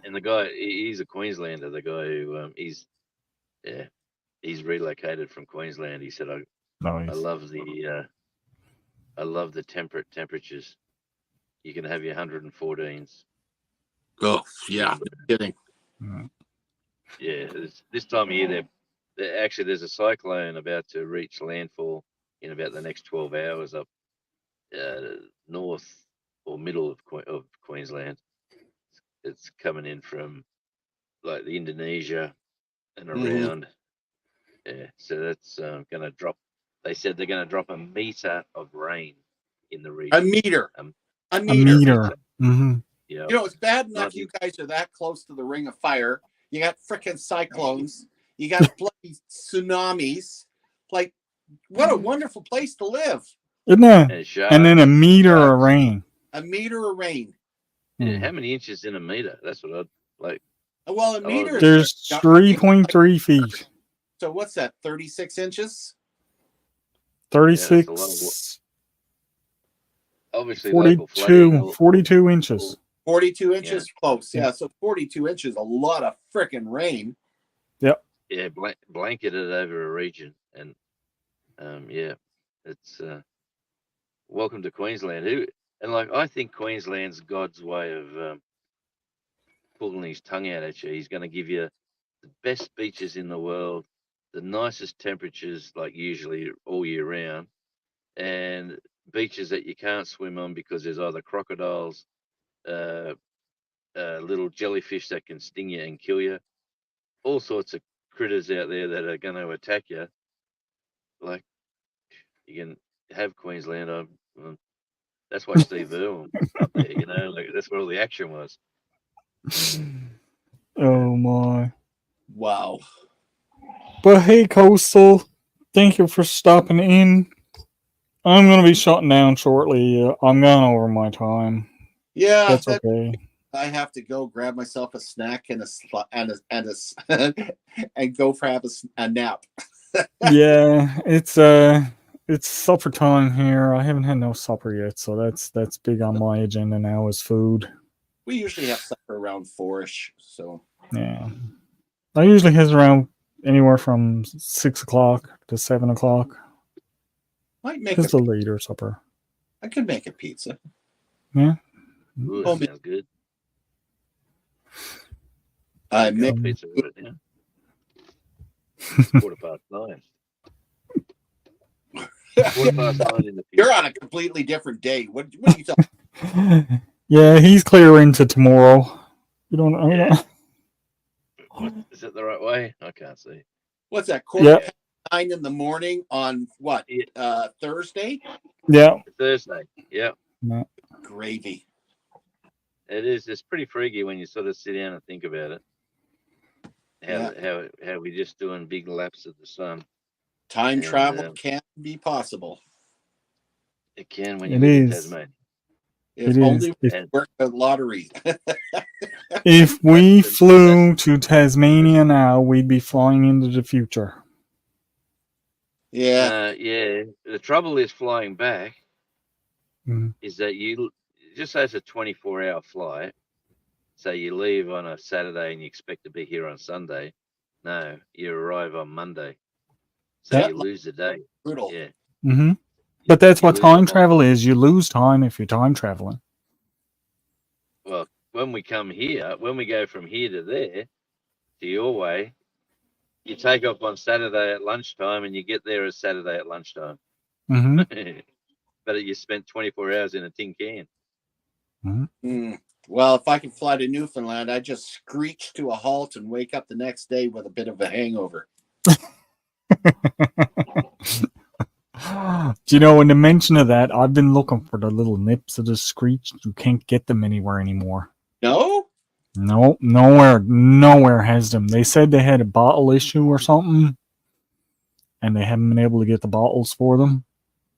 And the guy, he's a Queenslander. The guy who he's relocated from Queensland. He said, Nice. I love the temperate temperatures. You can have your 114s." Oh yeah, no kidding. Yeah, this time of year, there's a cyclone about to reach landfall in about the next 12 hours up north or middle of Queensland. It's coming in from like the Indonesia and around. Yeah, so that's going to drop. They said they're going to drop a meter of rain in the region. A meter. A meter. Mm-hmm. Yeah. You know, it's bad enough you guys are that close to the ring of fire. You got frickin' cyclones. You got bloody tsunamis. Like, what a wonderful place to live. Isn't it? And then a meter of rain. A meter of rain. Yeah, how many inches in a meter? That's what I'd like. Well, a meter. There's 3.3 feet. So what's that? 36 inches? 36. Obviously, 42 inches. 42 inches? Close. Yeah, so 42 inches, a lot of frickin' rain. Yep. Yeah, blanketed over a region. And it's welcome to Queensland. I think Queensland's God's way of pulling his tongue out at you. He's going to give you the best beaches in the world, the nicest temperatures, like usually all year round, and beaches that you can't swim on because there's either crocodiles, little jellyfish that can sting you and kill you, all sorts of critters out there that are going to attack you. Like, you can have Queensland. That's why Steve Irwin was up there, that's where all the action was. Oh my. Wow. But hey, Coastal, thank you for stopping in. I'm going to be shutting down shortly. I'm going over my time. Yeah. That's okay. I have to go grab myself a snack and and go for a nap. Yeah, it's supper time here. I haven't had no supper yet, so that's big on my agenda now is food. We usually have supper around 4ish, so Yeah, I usually hit around anywhere from 6 o'clock to 7 o'clock. might make Just a later supper. I could make a pizza. Yeah. Ooh, Oh, that sounds good. I I've got make a pizza right now. It's 9:15. 9:15 in the You're future. on a completely different day. What are you talking? Yeah, he's clear into tomorrow. You don't know. Yeah. Is it the right way? I can't see. What's that? Yeah. 9 in the morning on what? Yeah. Thursday? Yeah. Thursday. Yeah. No. Gravy. It is. It's pretty freaky when you sort of sit down and think about it. How we just doing big laps of the sun. Time travel can be possible. It can when you It live in is. Tasmania. If It only is. we work the lottery. If we flew to Tasmania now, we'd be flying into the future. Yeah. Yeah. The trouble is flying back Mhm. is that you just say it's a 24-hour flight. So you leave on a Saturday and you expect to be here on Sunday. No, you arrive on Monday. So Yeah. you lose a day. Brutal. Yeah. Mm-hmm. But that's You what lose time the whole- travel is. You lose time if you're time traveling. Well, when we come here, when we go from here to there, to your way, you take off on Saturday at lunchtime and you get there as Saturday at lunchtime. Mm-hmm. But you spent 24 hours in a tin can. Mm-hmm. Well, if I can fly to Newfoundland, I just screech to a halt and wake up the next day with a bit of a hangover. Do you know, in the mention of that, I've been looking for the little nips of the screech. You can't get them anywhere anymore. No? No, nowhere has them. They said they had a bottle issue or something, and they haven't been able to get the bottles for them,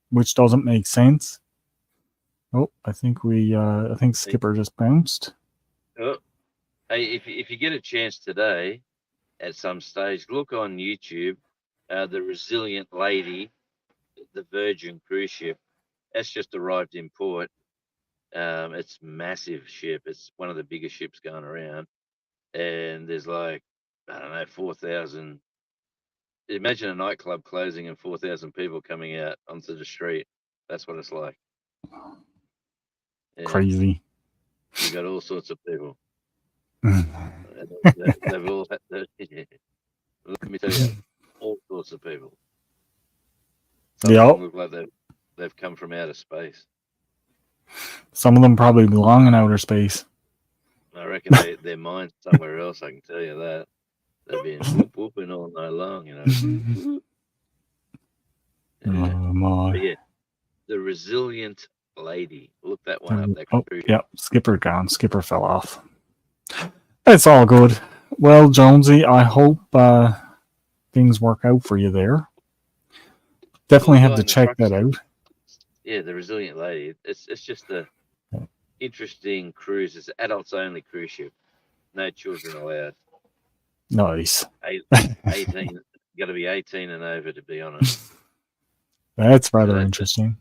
which doesn't make sense. Oh, I think Skipper just bounced. Oh, hey, if you get a chance today, at some stage, look on YouTube, the Resilient Lady, the Virgin cruise ship. That's just arrived in port. It's massive ship. It's one of the biggest ships going around, and there's like I don't know 4,000. Imagine a nightclub closing and 4,000 people coming out onto the street. That's what it's like. Yeah. Crazy. You got all sorts of people. Mm. They've all had to, let me tell you, all sorts of people. Some of them look like they've come from outer space. Some of them probably belong in outer space. I reckon their mind's somewhere else. I can tell you that. They've been whooping all night long, you know. Oh my! But yeah, the Resilient Lady. Look that one up. Oh, yeah, Skipper gone. Skipper fell off. It's all good. Well, Jonesy, I hope things work out for you there. Definitely have to check that out. Yeah, the Resilient Lady. It's just a interesting cruise. It's an adults only cruise ship. No children allowed. Nice. 18. Got to be 18 and over to be on it. That's rather interesting.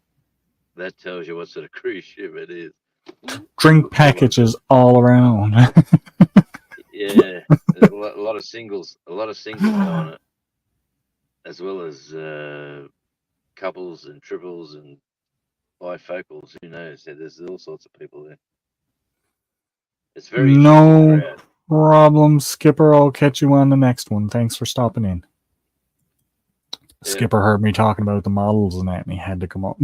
That tells you what sort of cruise ship it is. Drink packages all around. Yeah, there's a lot of singles. A lot of singles on it, as well as couples and triples and bifocals. Who knows? There's all sorts of people there. It's very no problem, Skipper. I'll catch you on the next one. Thanks for stopping in. Yeah. Skipper heard me talking about the models and that, and he had to come up.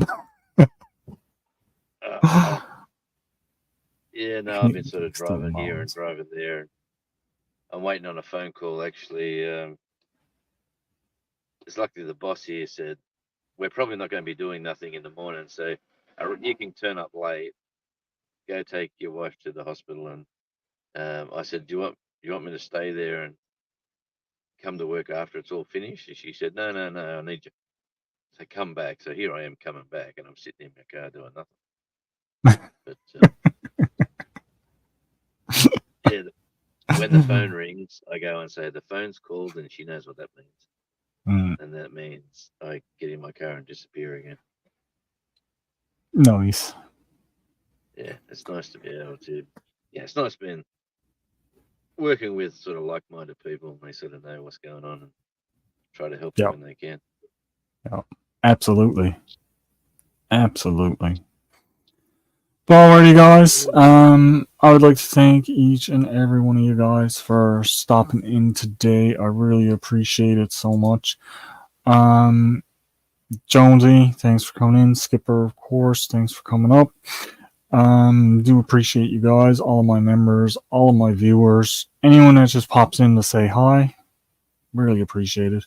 Yeah, no, I've been sort of driving here and driving there. I'm waiting on a phone call, actually. It's lucky the boss here said, we're probably not going to be doing nothing in the morning, so you can turn up late, go take your wife to the hospital. And I said, do you want me to stay there and come to work after it's all finished? And she said, no, I need you. So come back. So here I am coming back, and I'm sitting in my car doing nothing. But the phone rings, I go and say, the phone's called, and she knows what that means. And that means I get in my car and disappear again. Nice. Yeah, it's nice to be able to. Yeah, it's nice being working with sort of like-minded people, and they sort of know what's going on and try to help you Yep. when they can. Yep. Absolutely. Absolutely. Well, alrighty, guys. I would like to thank each and every one of you guys for stopping in today. I really appreciate it so much. Jonesy, thanks for coming in. Skipper, of course, thanks for coming up. Do appreciate you guys, all of my members, all of my viewers, anyone that just pops in to say hi. Really appreciate it.